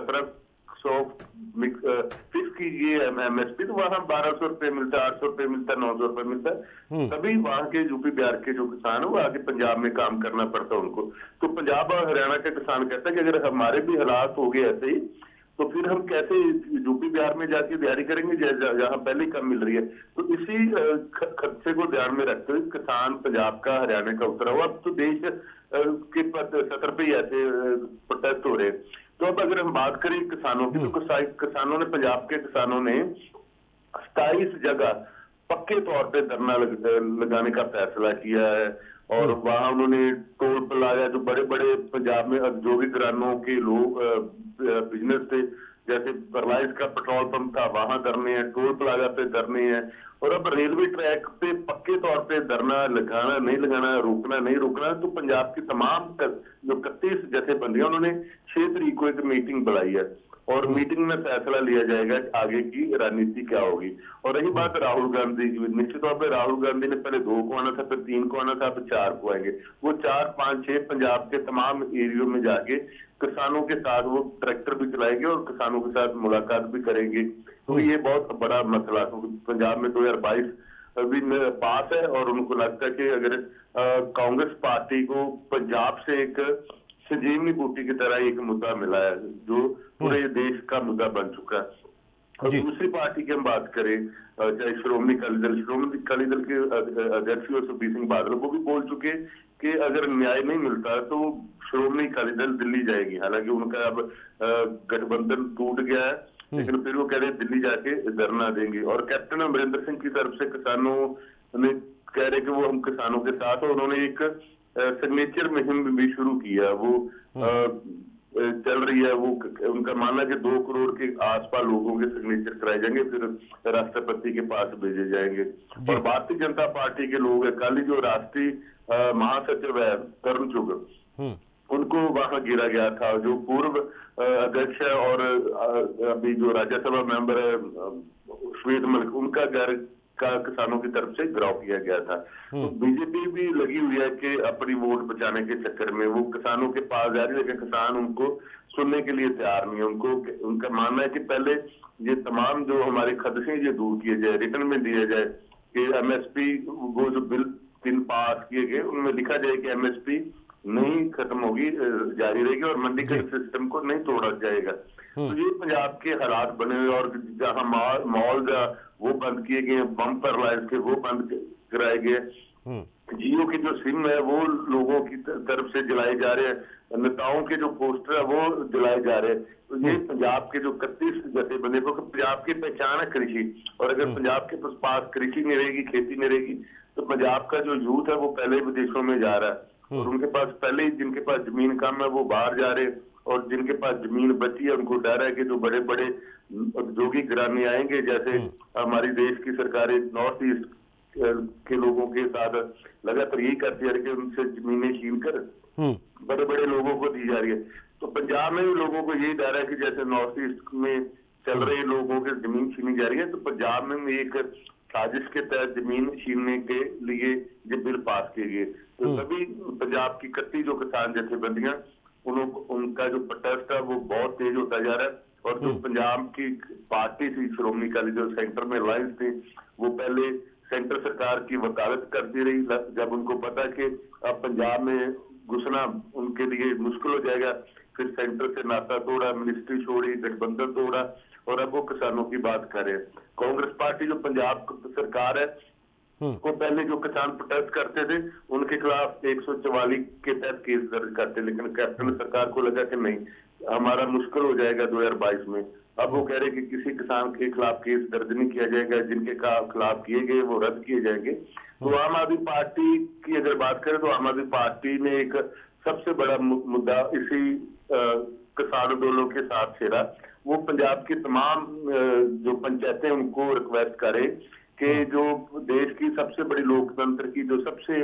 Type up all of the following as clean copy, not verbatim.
1700 fix कीजिए MSP, तो वहां 1200 रुपये मिलता है, 800 रुपये मिलता है, 900 रुपये मिलता है। तभी वहां के यूपी बिहार के जो किसान है वो आगे पंजाब में काम करना पड़ता है उनको। तो पंजाब और हरियाणा के किसान कहता है कि अगर हमारे भी हालात हो गए ऐसे ही, तो फिर हम कैसे यूपी बिहार में जाके दिहाड़ी करेंगे जहां पहले ही कम मिल रही है। तो इसी खदशे को ध्यान में रखते हुए किसान पंजाब का, हरियाणा का उतरा हुआ। अब तो देश के सतर पे ही ऐसे प्रोटेस्ट हो रहे हैं। तो अब अगर हम बात करें किसानों की, तो किसानों ने, पंजाब के किसानों ने 27 जगह पक्के तौर पे धरना लगाने का फैसला किया है। और वहां उन्होंने टोल प्लाजा, जो बड़े बड़े पंजाब में औद्योगिक घरानों के लोग बिजनेस थे, जैसे रिलायंस का पेट्रोल पंप था, वहां धरने हैं, टोल प्लाजा पे धरने हैं। और अब रेलवे ट्रैक पे पक्के तौर पे धरना लगाना नहीं लगाना, रोकना नहीं रोकना। तो पंजाब की तमाम जो 31 जथेबंदियां, उन्होंने 6 तारीख को एक मीटिंग बुलाई है और मीटिंग में फैसला लिया जाएगा कि आगे की रणनीति क्या होगी। और रही बात राहुल गांधी की, निश्चित तौर पर राहुल गांधी ने पहले 2 को आना था, फिर 3 को आना था, फिर 4 को आएंगे। वो 4, 5, 6 पंजाब के तमाम एरियो में जाके किसानों के साथ वो ट्रैक्टर भी चलाएंगे और किसानों के साथ मुलाकात भी करेंगे। तो ये बहुत बड़ा मसला, क्योंकि पंजाब में 2022 अभी पास है और उनको लगता है कि अगर कांग्रेस पार्टी को पंजाब से एक संजीवनी बूटी की तरह एक मुद्दा मिला है जो पूरे देश का मुद्दा बन चुका है। और दूसरी पार्टी की हम बात करें, चाहे श्रोमणी अकाली दल के अध्यक्ष सुखबीर सिंह बादल, वो भी बोल चुके कि अगर न्याय नहीं मिलता तो श्रोमणी अकाली दल दिल्ली जाएगी। हालांकि उनका अब गठबंधन टूट गया है, लेकिन फिर वो कह रहे दिल्ली जाके धरना देंगे। और कैप्टन अमरिंदर सिंह की तरफ से किसानों ने कह रहे कि वो हम किसानों के साथ, और उन्होंने एक सिग्नेचर मुहिम भी शुरू किया, वो चल रही है। वो उनका मानना है कि 2 करोड़ के आसपास लोगों के सिग्नेचर कराए जाएंगे, फिर राष्ट्रपति के पास भेजे जाएंगे। और भारतीय जनता पार्टी के लोग, कल जो राष्ट्रीय महासचिव है तरुण चुग, उनको वहां गिरा गया था। जो पूर्व अध्यक्ष है और अभी जो राज्यसभा मेंबर है श्वेत मलिक, उनका घर का किसानों की तरफ से गिराव किया गया था। तो बीजेपी भी लगी हुई है कि अपनी वोट बचाने के चक्कर में वो किसानों के पास जा रही है, लेकिन किसान उनको सुनने के लिए तैयार नहीं है। उनका मानना है कि पहले ये तमाम जो हमारे खदशे ये दूर किए जाए, रिटर्न में दिया जाए कि MSP, वो जो बिल 3 पास किए गए उनमें लिखा जाए कि MSP नहीं खत्म होगी, जारी रहेगी और मंडीकरण सिस्टम को नहीं तोड़ा जाएगा। तो ये पंजाब के हालात बने हुए, और जहां मॉल वो बंद किए गए, बम पर रिलायंस के वो बंद कराए गए, जियो की जो सिम है वो लोगों की तरफ से जलाए जा रहे हैं, नेताओं के जो पोस्टर है वो जलाए जा रहे हैं। तो ये पंजाब के जो 31 जथेबंदी, क्योंकि पंजाब की पहचान है कृषि, और अगर पंजाब के पास कृषि नहीं रहेगी, खेती नहीं रहेगी, तो पंजाब का जो यूथ है वो पहले विदेशों में जा रहा है। और उनके पास पहले ही, जिनके पास जमीन कम है वो बाहर जा रहे, और जिनके पास जमीन बची है उनको डर है कि जो बड़े बड़े औद्योगिक घराने आएंगे, जैसे हमारी देश की सरकारें नॉर्थ ईस्ट के लोगों के साथ लगातार यही करती है कि उनसे जमीनें छीन कर बड़े बड़े लोगों को दी जा रही है। तो पंजाब में भी लोगों को यही डर है कि जैसे नॉर्थ ईस्ट में चल रहे लोगों की जमीन छीनी जा रही है, तो पंजाब में भी एक साजिश के तहत जमीन छीनने के लिए ये बिल पास किए गए। तो सभी पंजाब की 31 जो किसान जथेबंदियां, उनका जो प्रोटेस्ट है वो बहुत तेज होता जा रहा है। और जो पंजाब की पार्टी थी श्रोमणी अकाली दल, सेंटर में अलायंस थी, वो पहले सेंटर सरकार की वकालत करती रही। जब उनको पता कि अब पंजाब में घुसना उनके लिए मुश्किल हो जाएगा, फिर सेंटर से नाता तोड़ा, मिनिस्ट्री छोड़ी, गठबंधन तोड़ा, और अब वो किसानों की बात कर रहे हैं। कांग्रेस पार्टी जो पंजाब सरकार है को पहले जो किसान प्रोटेस्ट करते थे उनके खिलाफ 144 के तहत केस दर्ज करते, लेकिन कैप्टन सरकार को लगा कि नहीं, हमारा मुश्किल हो जाएगा 2022 में। अब वो कह रहे कि किसी किसान के खिलाफ केस दर्ज नहीं किया जाएगा, जिनके खिलाफ किए गए वो रद्द किए जाएंगे। तो आम आदमी पार्टी की अगर बात करें तो आम आदमी पार्टी ने एक सबसे बड़ा मुद्दा इसी किसान आंदोलन के साथ छेड़ा। वो पंजाब की तमाम जो पंचायतें उनको रिक्वेस्ट करे कि जो देश की सबसे बड़ी लोकतंत्र की जो सबसे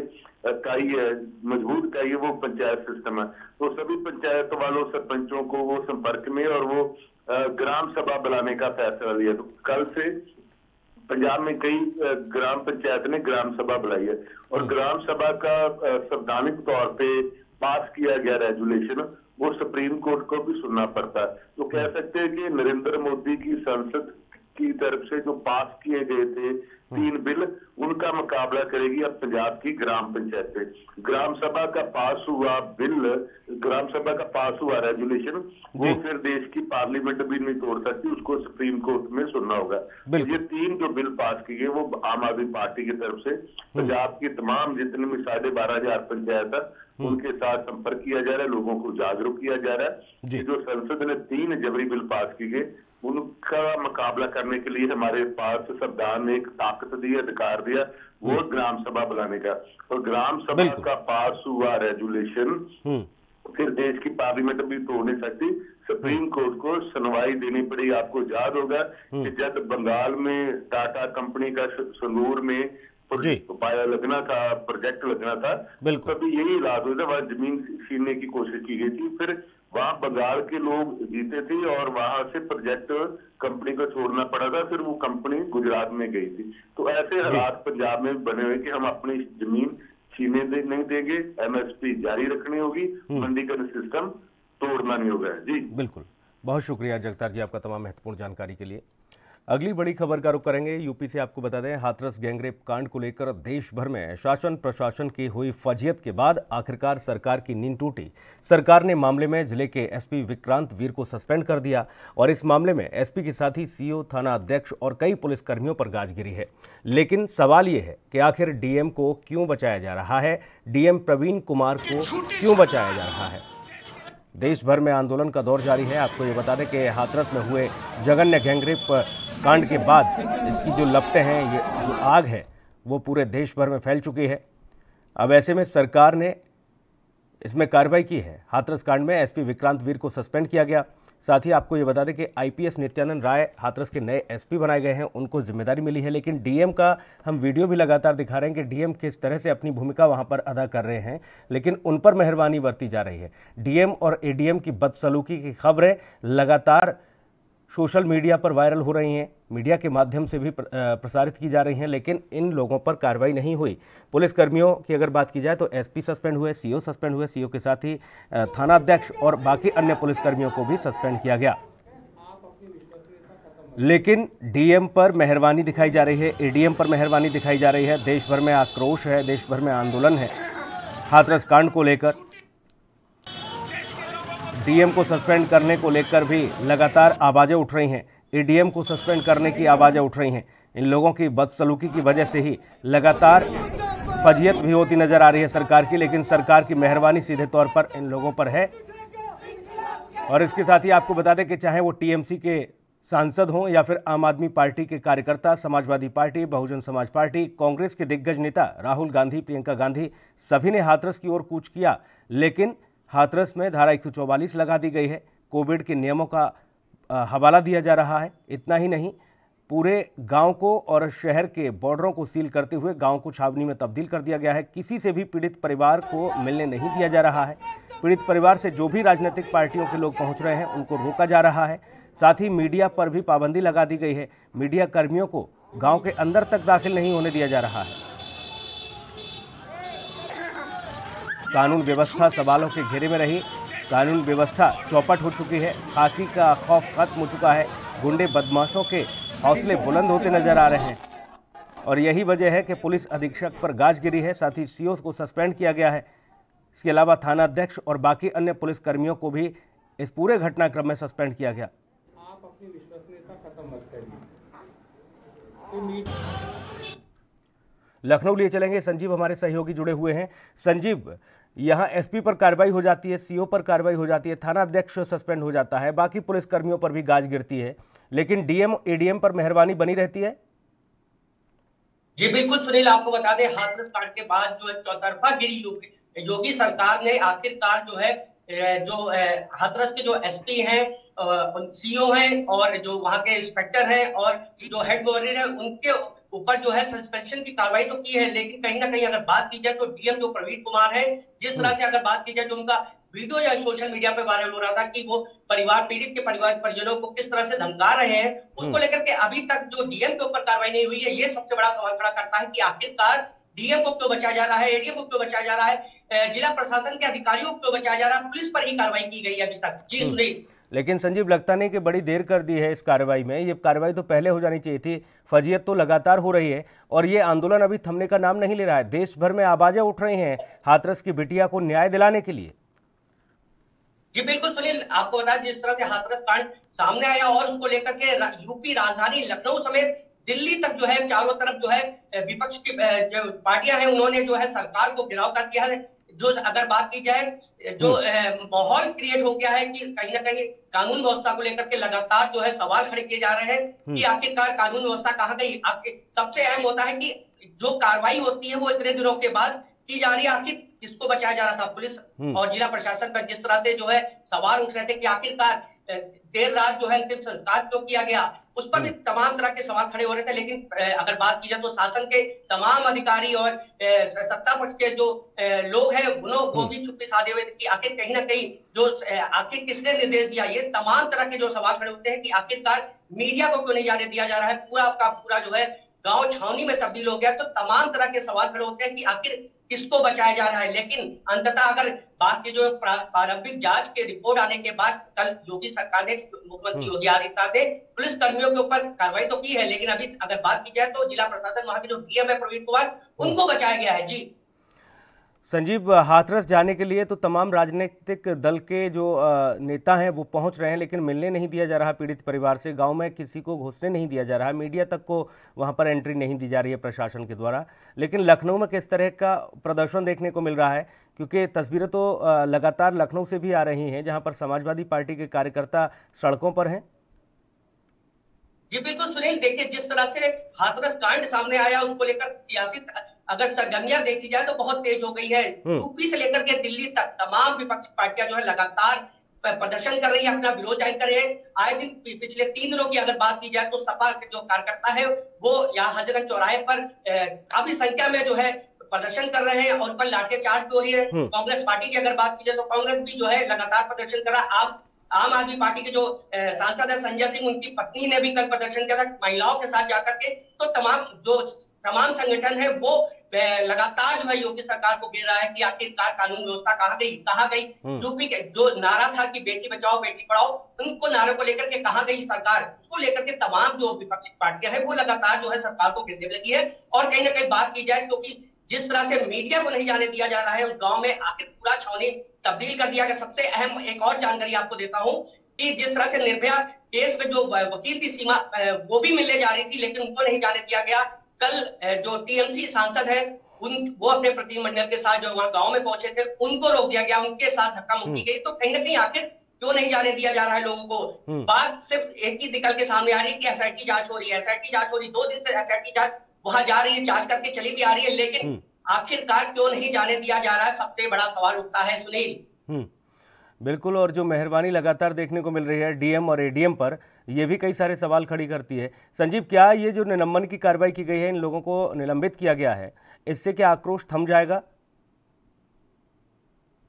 इकाई है, मजबूत इकाई है, वो पंचायत सिस्टम है। तो सभी पंचायत वालों, सरपंचों को वो संपर्क में और वो ग्राम सभा बुलाने का फैसला लिया। तो कल से पंजाब में कई ग्राम पंचायत ने ग्राम सभा बुलाई है, और ग्राम सभा का संवैधानिक तौर पे पास किया गया रेजुलेशन वो सुप्रीम कोर्ट को भी सुनना पड़ता है। तो कह सकते हैं कि नरेंद्र मोदी की संसद की तरफ से जो पास किए गए थे 3 बिल, उनका मुकाबला करेगी अब पंजाब की ग्राम पंचायतें। ग्राम सभा का पास हुआ बिल, ग्राम सभा का पास हुआ रेजुलेशन, वो फिर देश की पार्लियामेंट भी नहीं तोड़ सकती, उसको सुप्रीम कोर्ट में सुनना होगा। ये 3 जो बिल पास किए गए वो आम आदमी पार्टी की तरफ से पंजाब की तमाम जितने भी 12,500 पंचायत है उनके साथ संपर्क किया जा रहा है, लोगों को जागरूक किया जा रहा है कि जो संसद ने 3 जबरी बिल पास किए उनका मुकाबला करने के लिए हमारे पास संविधान ने एक ताकत दी, अधिकार दिया, वो ग्राम सभा बुलाने का। और ग्राम सभा का पास हुआ रेजुलेशन फिर देश की पार्लियामेंट भी तोड़ नहीं सकती, सुप्रीम कोर्ट को सुनवाई देनी पड़ी। आपको याद होगा कि जब बंगाल में टाटा कंपनी का संगरूर में पाया लगना था, प्रोजेक्ट लगना था, तभी यही इलाज हुआ था, वहां जमीन छीनने की कोशिश की गई थी। फिर वहां बंगाल के लोग जीते थे और वहां से प्रोजेक्ट कंपनी को छोड़ना पड़ा था, फिर वो कंपनी गुजरात में गई थी। तो ऐसे हालात पंजाब में बने हुए कि हम अपनी जमीन छीने नहीं देंगे, एमएसपी जारी रखनी होगी, मंडीकरण सिस्टम तोड़ना नहीं होगा। जी बिल्कुल, बहुत शुक्रिया जगतार जी आपका तमाम महत्वपूर्ण जानकारी के लिए। अगली बड़ी खबर का रुख करेंगे। यूपी से आपको बता दें, हाथरस गैंगरेप कांड को लेकर देश भर में शासन प्रशासन की हुई फजीयत के बाद आखिरकार सरकार की नींद टूटी। सरकार ने मामले में जिले के एसपी विक्रांत वीर को सस्पेंड कर दिया और इस मामले में एसपी के साथ ही सीओ, थाना अध्यक्ष और कई पुलिसकर्मियों पर गाज गिरी है। लेकिन सवाल ये है कि आखिर डीएम को क्यों बचाया जा रहा है, डीएम प्रवीण कुमार को क्यों बचाया जा रहा है। देश भर में आंदोलन का दौर जारी है। आपको ये बता दें कि हाथरस में हुए जघन्य गैंगरेप कांड के बाद इसकी जो लपटें हैं, ये जो आग है वो पूरे देश भर में फैल चुकी है। अब ऐसे में सरकार ने इसमें कार्रवाई की है। हाथरस कांड में एसपी विक्रांत वीर को सस्पेंड किया गया। साथ ही आपको ये बता दें कि आईपीएस नित्यानंद राय हाथरस के नए एसपी बनाए गए हैं, उनको जिम्मेदारी मिली है। लेकिन डीएम का हम वीडियो भी लगातार दिखा रहे हैं कि डीएम किस तरह से अपनी भूमिका वहां पर अदा कर रहे हैं, लेकिन उन पर मेहरबानी बरती जा रही है। डीएम और एडीएम की बदसलूकी की खबरें लगातार सोशल मीडिया पर वायरल हो रही हैं, मीडिया के माध्यम से भी प्रसारित की जा रही हैं, लेकिन इन लोगों पर कार्रवाई नहीं हुई। पुलिसकर्मियों की अगर बात की जाए तो एसपी सस्पेंड हुए, सीओ सस्पेंड हुए, सीओ के साथ ही थाना अध्यक्ष और बाकी अन्य पुलिसकर्मियों को भी सस्पेंड किया गया। लेकिन डीएम पर मेहरबानी दिखाई जा रही है, एडीएम पर मेहरबानी दिखाई जा रही है। देश भर में आक्रोश है, देश भर में आंदोलन है हाथरस कांड को लेकर। डीएम को सस्पेंड करने को लेकर भी लगातार आवाज़ें उठ रही हैं, एडीएम को सस्पेंड करने की आवाज़ें उठ रही हैं। इन लोगों की बदसलूकी की वजह से ही लगातार फजीयत भी होती नजर आ रही है सरकार की, लेकिन सरकार की मेहरबानी सीधे तौर पर इन लोगों पर है। और इसके साथ ही आपको बता दें कि चाहे वो टीएमसी के सांसद हों या फिर आम आदमी पार्टी के कार्यकर्ता, समाजवादी पार्टी, बहुजन समाज पार्टी, कांग्रेस के दिग्गज नेता राहुल गांधी, प्रियंका गांधी, सभी ने हाथरस की ओर कूच किया। लेकिन हाथरस में धारा 144 लगा दी गई है, कोविड के नियमों का हवाला दिया जा रहा है। इतना ही नहीं, पूरे गांव को और शहर के बॉर्डरों को सील करते हुए गांव को छावनी में तब्दील कर दिया गया है। किसी से भी पीड़ित परिवार को मिलने नहीं दिया जा रहा है। पीड़ित परिवार से जो भी राजनीतिक पार्टियों के लोग पहुंच रहे हैं उनको रोका जा रहा है। साथ ही मीडिया पर भी पाबंदी लगा दी गई है। मीडिया कर्मियों को गांव के अंदर तक दाखिल नहीं होने दिया जा रहा है। कानून व्यवस्था सवालों के घेरे में रही, कानून व्यवस्था चौपट हो चुकी है। खाकी का खौफ खत्म हो चुका है। गुंडे बदमाशों के हौसले बुलंद होते नजर आ रहे हैं और यही वजह है कि पुलिस अधीक्षक पर गाज गिरी है। साथ ही सीओ को सस्पेंड किया गया है। इसके अलावा थाना अध्यक्ष और बाकी अन्य पुलिस कर्मियों को भी इस पूरे घटनाक्रम में सस्पेंड किया गया। आप अपनी विश्वसनीयता खत्म मत करिए। लखनऊ लिए चलेंगे, संजीव हमारे सहयोगी जुड़े हुए हैं। संजीव, यहाँ एसपी पर कार्रवाई हो जाती है, सीओ पर कार्रवाई हो जाती है, थाना अध्यक्ष सस्पेंड हो जाता है, बाकी पुलिस कर्मियों पर भी गाज गिरती है, लेकिन डीएम एडीएम पर मेहरबानी बनी रहती है। जी बिल्कुल सुनील, आपको बता दें हाथरस कांड के बाद जो है चौतरफा गिरी योगी सरकार ने आखिरकार जो है जो हाथरस के जो एसपी हैं, सीओ हैं और जो वहां के इंस्पेक्टर हैं और जो हेड गवर्नर है उनके ऊपर जो है सस्पेंशन की कार्रवाई तो की है। लेकिन कहीं ना कहीं अगर बात की जाए तो डीएम जो प्रवीण कुमार है, जिस तरह से अगर बात की जाए तो उनका वीडियो या सोशल मीडिया पे वायरल हो रहा था कि वो परिवार पीड़ित के परिवार परिजनों को किस तरह से धमका रहे हैं, उसको लेकर के अभी तक जो डीएम के ऊपर कार्रवाई नहीं हुई है। ये सबसे बड़ा सवाल खड़ा करता है कि आखिरकार डीएम को क्यों बचाया जा रहा है, एडीएम को क्यों बचाया जा रहा है, जिला प्रशासन के अधिकारियों को क्यों बचाया जा रहा है, पुलिस पर ही कार्रवाई की गई है अभी तक। जी सुनील। लेकिन संजीव, लगता नहीं कि बड़ी देर कर दी है इस कार्रवाई में। ये कार्रवाई तो पहले हो जानी चाहिए थी। फजीयत तो लगातार हो रही है और ये आंदोलन अभी थमने का नाम नहीं ले रहा है। देश भर में आवाजें उठ रही हैं हाथरस की बिटिया को न्याय दिलाने के लिए। जी बिल्कुल सुनील, आपको बता दें जिस तरह से हाथरस कांड सामने आया और उसको लेकर के यूपी राजधानी लखनऊ समेत दिल्ली तक जो है चारों तरफ जो है विपक्ष की जो पार्टियां हैं उन्होंने जो है सरकार को घेराव कर दिया है। जो अगर बात की जाए जो माहौल क्रिएट हो गया है कि कहीं ना कहीं कानून व्यवस्था को लेकर के लगातार जो है सवाल खड़े किए जा रहे हैं कि आखिरकार कानून व्यवस्था कहाँ गई। सबसे अहम होता है कि जो कार्रवाई होती है वो इतने दिनों के बाद की जा रही है, आखिर किसको बचाया जा रहा था। पुलिस और जिला प्रशासन पर जिस तरह से जो है सवाल उठ रहे थे कि आखिरकार देर रात जो है अंतिम संस्कार क्यों किया गया, उस पर भी तमाम तरह के सवाल खड़े हो रहे थे। लेकिन अगर बात की जाए तो शासन के तमाम अधिकारी और सत्ता पक्ष के जो लोग हैं वो भी चुप्पी साधे हुए थे कि आखिर कहीं ना कहीं जो आखिर किसने निर्देश दिया। ये तमाम तरह के जो सवाल खड़े होते हैं कि आखिरकार मीडिया को क्यों नहीं जाने दिया जा रहा है, पूरा का पूरा जो है गांव छावनी में तब्दील हो गया। तो तमाम तरह के सवाल खड़े होते हैं कि आखिर किसको बचाया जा रहा है। लेकिन अंततः अगर बात की जो प्रारंभिक जांच के रिपोर्ट आने के बाद कल योगी सरकार ने, मुख्यमंत्री योगी आदित्यनाथ ने पुलिस कर्मियों के ऊपर कार्रवाई तो की है, लेकिन अभी अगर बात की जाए तो जिला प्रशासन वहां के जो डीएम है प्रवीण कुमार, उनको बचाया गया है। जी संजीव, हाथरस जाने के लिए तो तमाम राजनीतिक दल के जो नेता हैं वो पहुंच रहे हैं, लेकिन मिलने नहीं दिया जा रहा पीड़ित परिवार से। गांव में किसी को घुसने नहीं दिया जा रहा, मीडिया तक को वहां पर एंट्री नहीं दी जा रही है प्रशासन के द्वारा। लेकिन लखनऊ में किस तरह का प्रदर्शन देखने को मिल रहा है, क्योंकि तस्वीरें तो लगातार लखनऊ से भी आ रही हैं जहाँ पर समाजवादी पार्टी के कार्यकर्ता सड़कों पर हैं। जी बिल्कुल सुनील, देखिए जिस तरह से हाथरस कांड सामने आया उसको लेकर सियासी अगर सरगर्मियां देखी जाए तो बहुत तेज हो गई है। यूपी से लेकर के दिल्ली तक तमाम विपक्षी पार्टियां जो है लगातार प्रदर्शन कर रही है, अपना विरोध जाहिर कर रही है। आए दिन पिछले 3 दिनों की अगर बात की जाए तो सपा के जो कार्यकर्ता है वो यहाँ हजरत चौराहे पर काफी संख्या में जो है प्रदर्शन कर रहे हैं और उन पर लाठीचार्ज भी हो रही है। कांग्रेस पार्टी की अगर बात की जाए तो कांग्रेस भी जो है लगातार प्रदर्शन कर रहा है। आम आदमी पार्टी के जो सांसद है संजय सिंह, उनकी पत्नी ने भी कल प्रदर्शन किया था महिलाओं के साथ जाकर के। तो तमाम संगठन है वो लगातार जो है योगी सरकार को घेर रहा है कि आखिरकार कानून व्यवस्था कहाँ गई। यूपी के जो नारा था कि बेटी बचाओ बेटी पढ़ाओ, उनको नारे को लेकर के कहाँ गई सरकार, उसको लेकर के तमाम जो विपक्षी पार्टियां हैं वो लगातार जो है सरकार को घेरने लगी है। और कहीं ना कहीं बात की जाए क्योंकि जिस तरह से मीडिया को नहीं जाने दिया जा रहा है उस गांव में, आखिर पूरा छावनी तब्दील कर दिया गया। सबसे अहम एक और जानकारी आपको देता हूं कि जिस तरह से निर्भया केस में जो वकील की सीमा वो भी मिलने जा रही थी, लेकिन उनको नहीं जाने दिया गया। कल जो टीएमसी सांसद है वो अपने प्रतिनिधिमंडल के साथ जो वहां गांव में पहुंचे थे उनको रोक दिया गया, उनके साथ धक्का मुक्की गई। तो कहीं ना कहीं आखिर क्यों नहीं जाने दिया जा रहा है लोगों को। बात सिर्फ एक ही निकल के सामने आ रही है कि एसआईटी जांच हो रही है, एसआईटी जांच हो रही है। 2 दिन से एसआईटी जांच वहां जा रही है, जांच करके चली भी आ रही है, लेकिन आखिरकार क्यों नहीं जाने दिया जा रहा है, सबसे बड़ा सवाल उठता है सुनील। बिल्कुल, और जो मेहरबानी लगातार देखने को मिल रही है डीएम और एडीएम पर, ये भी कई सारे सवाल खड़ी करती है। संजीव, क्या ये जो निलंबन की कार्रवाई की गई है, इन लोगों को निलंबित किया गया है, इससे क्या आक्रोश थम जाएगा?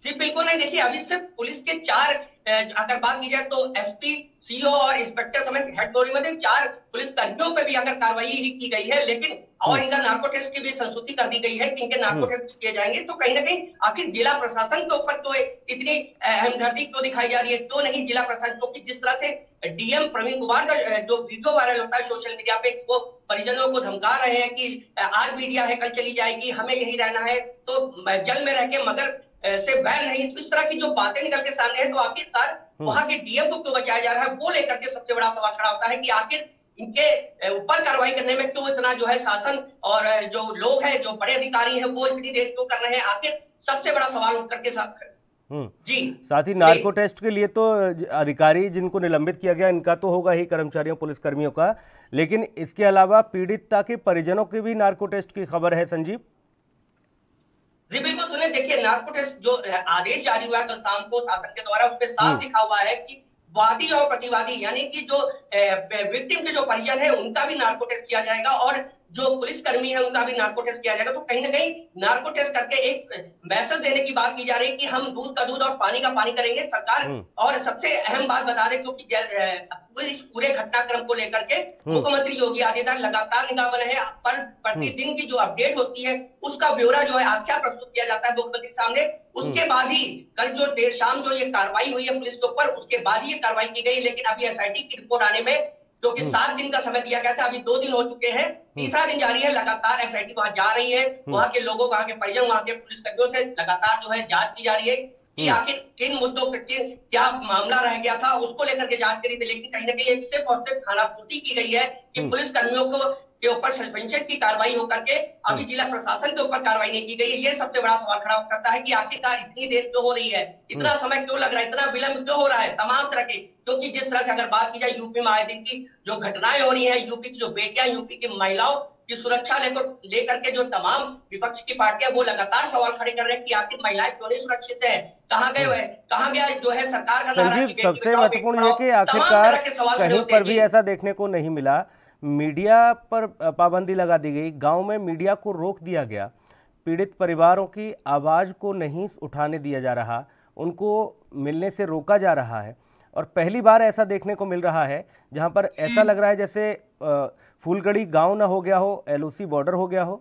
जी बिल्कुल नहीं। देखिए अभी सिर्फ पुलिस के 4 अगर बात की जाए तो एसपी, सीओ और इंस्पेक्टर समेत हेड में 4 पुलिस कर्मियों पे भी अगर कार्रवाई ही की गई है, लेकिन और इनका नार्को टेस्ट की भी संस्तुति कर दी गई है कि इनके नार्को टेस्ट किए जाएंगे। तो कहीं ना कहीं आखिर जिला प्रशासन के ऊपर तो इतनी हमदर्दी क्यों दिखाई जा रही है, तो नहीं जिला प्रशासन, क्योंकि जिस तरह से डीएम प्रवीण कुमार का जो वीडियो वायरल होता है सोशल मीडिया पे, वो परिजनों को धमका रहे हैं कि आज मीडिया है कल चली जाएगी, हमें यही रहना है, तो जल में रह के मगर से बैर नहीं। तो इस तरह की जो बातें निकल के सामने है, तो आखिरकार वहां के डीएम को क्यों बचाया जा रहा है, वो लेकर के सबसे बड़ा सवाल खड़ा होता है कि आखिर इनके ऊपर कार्रवाई करने में क्यों इतना जो है शासन और जो लोग हैं, जो बड़े अधिकारी हैं, वो इतनी देर क्यों कर रहे हैं, आखिर सबसे बड़ा सवाल उठ करके जी। साथ ही नार्को टेस्ट के लिए तो अधिकारी जिनको निलंबित किया गया इनका तो होगा ही, कर्मचारियों पुलिस कर्मियों का, लेकिन इसके अलावा पीड़िता के परिजनों के भी नार्को टेस्ट की खबर है। संजीव जी बिल्कुल सुनिए, देखिए नार्को टेस्ट जो आदेश जारी हुआ है कल शाम को शासन के द्वारा, उस पर साफ लिखा हुआ है कि वादी और प्रतिवादी यानी कि जो विक्टिम के जो परिजन है उनका भी नार्को टेस्ट किया जाएगा, और जो पुलिसकर्मी है उनका भी नार्को टेस्ट किया जाएगा। तो कहीं ना कहीं नार्को टेस्ट करके एक मैसेज देने की बात की जा रही है कि हम दूध का दूध और पानी का पानी करेंगे सरकार। और सबसे अहम बात बता दें, क्योंकि इस पूरे घटनाक्रम को लेकर के मुख्यमंत्री योगी आदित्यनाथ लगातार निगाह बने हैं। पर प्रतिदिन की जो अपडेट होती है उसका ब्यौरा जो है आख्या प्रस्तुत किया जाता है मुख्यमंत्री के सामने। उसके बाद ही कल जो देर शाम जो ये कार्रवाई हुई है पुलिस के ऊपर, उसके बाद ही ये कार्रवाई की गई। लेकिन अभी एसआईटी की रिपोर्ट आने में जो कि 7 दिन का समय दिया गया था, अभी 2 दिन हो चुके हैं, तीसरा दिन जारी है। लगातार एसआईटी वहां जा रही है, वहां के लोगों, वहां के परिजन, वहां के पुलिसकर्मियों से लगातार जो है जांच की जा रही है कि आखिर किन मुद्दों पर क्या मामला रह गया था, उसको लेकर के जांच करी थी। लेकिन कहीं ना कहीं एक सिर्फ और सिर्फ खानापूर्ति की गई है कि पुलिसकर्मियों के ऊपर सस्पेंशन की कार्रवाई होकर के अभी जिला प्रशासन के ऊपर कार्रवाई नहीं की गई है। ये सबसे बड़ा सवाल खड़ा करता है कि आखिरकार इतनी देर क्यों हो रही है, इतना समय क्यों लग रहा है, इतना विलंब क्यों हो रहा है तमाम तरह के। क्योंकि जिस तरह से अगर बात की जाए यूपी में आए दिन की जो घटनाएं हो रही है, यूपी की जो बेटियां, यूपी की महिलाओं की सुरक्षा लेकर के जो तमाम विपक्ष की पार्टियां वो लगातार सवाल खड़े कर रहे हैं कि आखिर महिलाएं क्यों नहीं सुरक्षित है, कहाँ गया जो है सरकार का नारा। संजीव, सबसे महत्वपूर्ण है कि आखिरकार कहीं पर भी ऐसा देखने को नहीं मिला। मीडिया पर पाबंदी लगा दी गई, गांव में मीडिया को रोक दिया गया, पीड़ित परिवारों की आवाज को नहीं उठाने दिया जा रहा, उनको मिलने से रोका जा रहा है। और पहली बार ऐसा देखने को मिल रहा है जहां पर ऐसा लग रहा है जैसे फूलगढ़ी गांव ना हो गया हो, एलओसी बॉर्डर हो गया हो।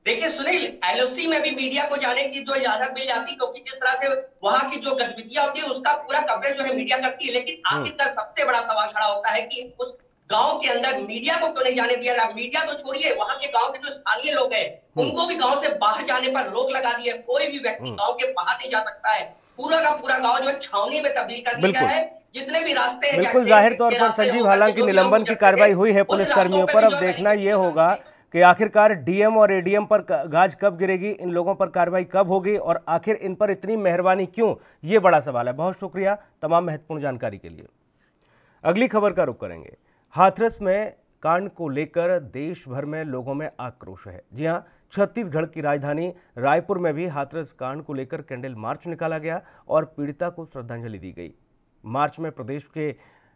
देखिए सुनील, एलओसी में भी मीडिया को जाने की जो इजाजत मिल जाती, क्योंकि जिस तरह से वहां की जो गतिविधियां होती है उसका पूरा कवरेज जो है मीडिया करती है। लेकिन आखिरकार सबसे बड़ा सवाल खड़ा होता है कि उस गांव के अंदर मीडिया को क्यों नहीं जाने दिया जा रहा। मीडिया तो छोड़िए, वहां के गांव के जो स्थानीय लोग हैं उनको भी गांव से बाहर जाने पर रोक लगा दी है। कोई भी व्यक्ति गांव के बाहर नहीं जा सकता है। पूरा का पूरा गांव जो है छावनी में तब्दील कर दिया गया है। जितने भी रास्ते हैं, बिल्कुल जाहिर तौर पर संजीव, हालांकि निलंबन की कार्रवाई हुई है पुलिसकर्मियों पर, अब देखना यह होगा कि आखिरकार डीएम और एडीएम पर गाज कब गिरेगी, इन लोगों पर कार्रवाई कब होगी और आखिर इन पर इतनी मेहरबानी क्यों, ये बड़ा सवाल है। बहुत शुक्रिया तमाम महत्वपूर्ण जानकारी के लिए। अगली खबर का रुख करेंगे। हाथरस में कांड को लेकर देश भर में लोगों में आक्रोश है। जी हां, छत्तीसगढ़ की राजधानी रायपुर में भी हाथरस कांड को लेकर कैंडल मार्च निकाला गया और पीड़िता को श्रद्धांजलि दी गई। मार्च में प्रदेश के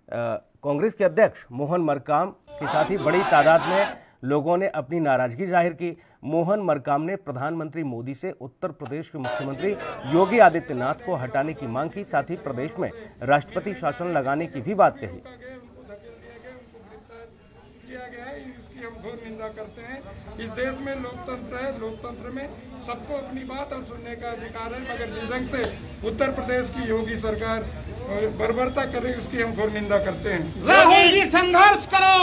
कांग्रेस के अध्यक्ष मोहन मरकाम के साथ ही बड़ी तादाद में लोगों ने अपनी नाराजगी जाहिर की। मोहन मरकाम ने प्रधानमंत्री मोदी से उत्तर प्रदेश के मुख्यमंत्री योगी आदित्यनाथ को हटाने की मांग की, साथ ही प्रदेश में राष्ट्रपति शासन लगाने की भी बात कही। किया गया है, इसकी हम घोर निंदा करते हैं। इस देश में लोकतंत्र है, लोकतंत्र में सबको अपनी बात और सुनने का अधिकार है, मगर जिस ढंग से उत्तर प्रदेश की योगी सरकार बर्बरता कर रही है उसकी हम घोर निंदा करते हैं। राहुल जी संघर्ष करो,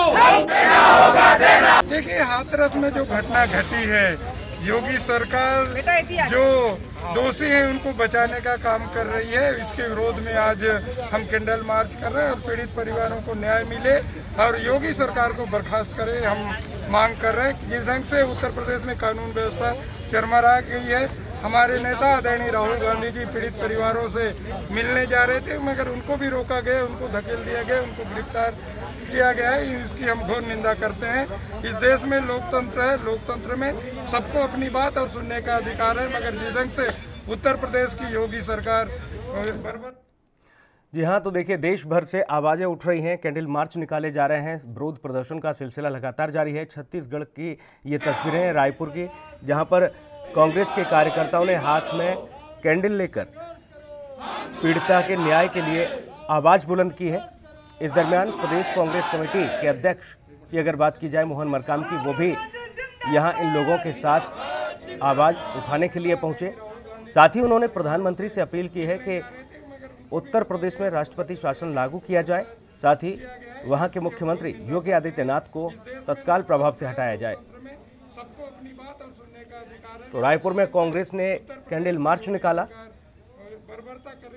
देखिए हाथरस में जो घटना घटी है, योगी सरकार जो दोषी हैं उनको बचाने का काम कर रही है। इसके विरोध में आज हम कैंडल मार्च कर रहे हैं और पीड़ित परिवारों को न्याय मिले और योगी सरकार को बर्खास्त करे हम मांग कर रहे हैं। जिस ढंग से उत्तर प्रदेश में कानून व्यवस्था चरमरा गई है, हमारे नेता आदरणीय राहुल गांधी जी पीड़ित परिवारों से मिलने जा रहे थे, मगर उनको भी रोका गया, उनको धकेल दिया गया, उनको गिरफ्तार किया गया है। इसकी हम घोर निंदा करते हैं। इस देश में लोकतंत्र है, लोकतंत्र में सबको अपनी बात और सुनने का अधिकार है, मगर जिस ढंग से उत्तर प्रदेश की योगी सरकार बर्बाद। जी हाँ, तो देखिए देश भर से आवाजें उठ रही हैं, कैंडल मार्च निकाले जा रहे हैं, विरोध प्रदर्शन का सिलसिला लगातार जारी है। छत्तीसगढ़ की ये तस्वीरें हैं रायपुर की, जहां पर कांग्रेस के कार्यकर्ताओं ने हाथ में कैंडल लेकर पीड़िता के न्याय के लिए आवाज बुलंद की है। इस दरमियान प्रदेश कांग्रेस कमेटी के अध्यक्ष की अगर बात की जाए मोहन मरकाम की, वो भी यहां इन लोगों के साथ आवाज उठाने के लिए पहुंचे। साथ ही उन्होंने प्रधानमंत्री से अपील की है कि उत्तर प्रदेश में राष्ट्रपति शासन लागू किया जाए, साथ ही वहां के मुख्यमंत्री योगी आदित्यनाथ को तत्काल प्रभाव से हटाया जाए। तो रायपुर में कांग्रेस ने कैंडल मार्च निकाला,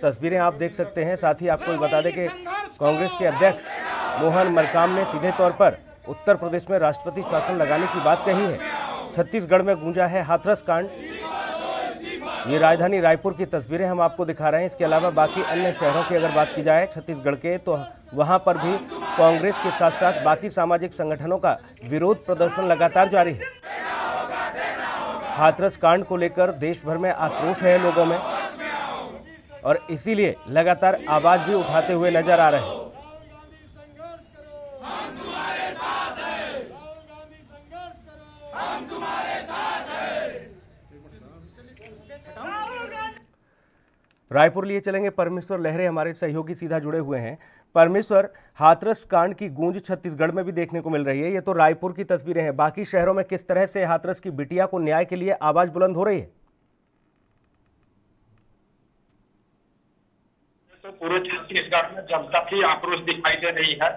तस्वीरें आप देख सकते हैं। साथ ही आपको बता दें कि कांग्रेस के अध्यक्ष मोहन मरकाम ने सीधे तौर पर उत्तर प्रदेश में राष्ट्रपति शासन लगाने की बात कही है। छत्तीसगढ़ में गूंजा है हाथरस कांड। ये राजधानी रायपुर की तस्वीरें हम आपको दिखा रहे हैं। इसके अलावा बाकी अन्य शहरों की अगर बात की जाए छत्तीसगढ़ के, तो वहां पर भी कांग्रेस के साथ साथ बाकी सामाजिक संगठनों का विरोध प्रदर्शन लगातार जारी है। हाथरस कांड को लेकर देश भर में आक्रोश है लोगों में और इसीलिए लगातार आवाज भी उठाते हुए नजर आ रहे हैं। रायपुर लिए चलेंगे। परमेश्वर लहरे हमारे सहयोगी सीधा जुड़े हुए हैं। परमेश्वर, हाथरस कांड की गूंज छत्तीसगढ़ में भी देखने को मिल रही है। ये तो रायपुर की तस्वीरें हैं, बाकी शहरों में किस तरह से हाथरस की बिटिया को न्याय के लिए आवाज बुलंद हो रही है? तो पूरे छत्तीसगढ़ में जनता की आक्रोश दिखाई दे रही है,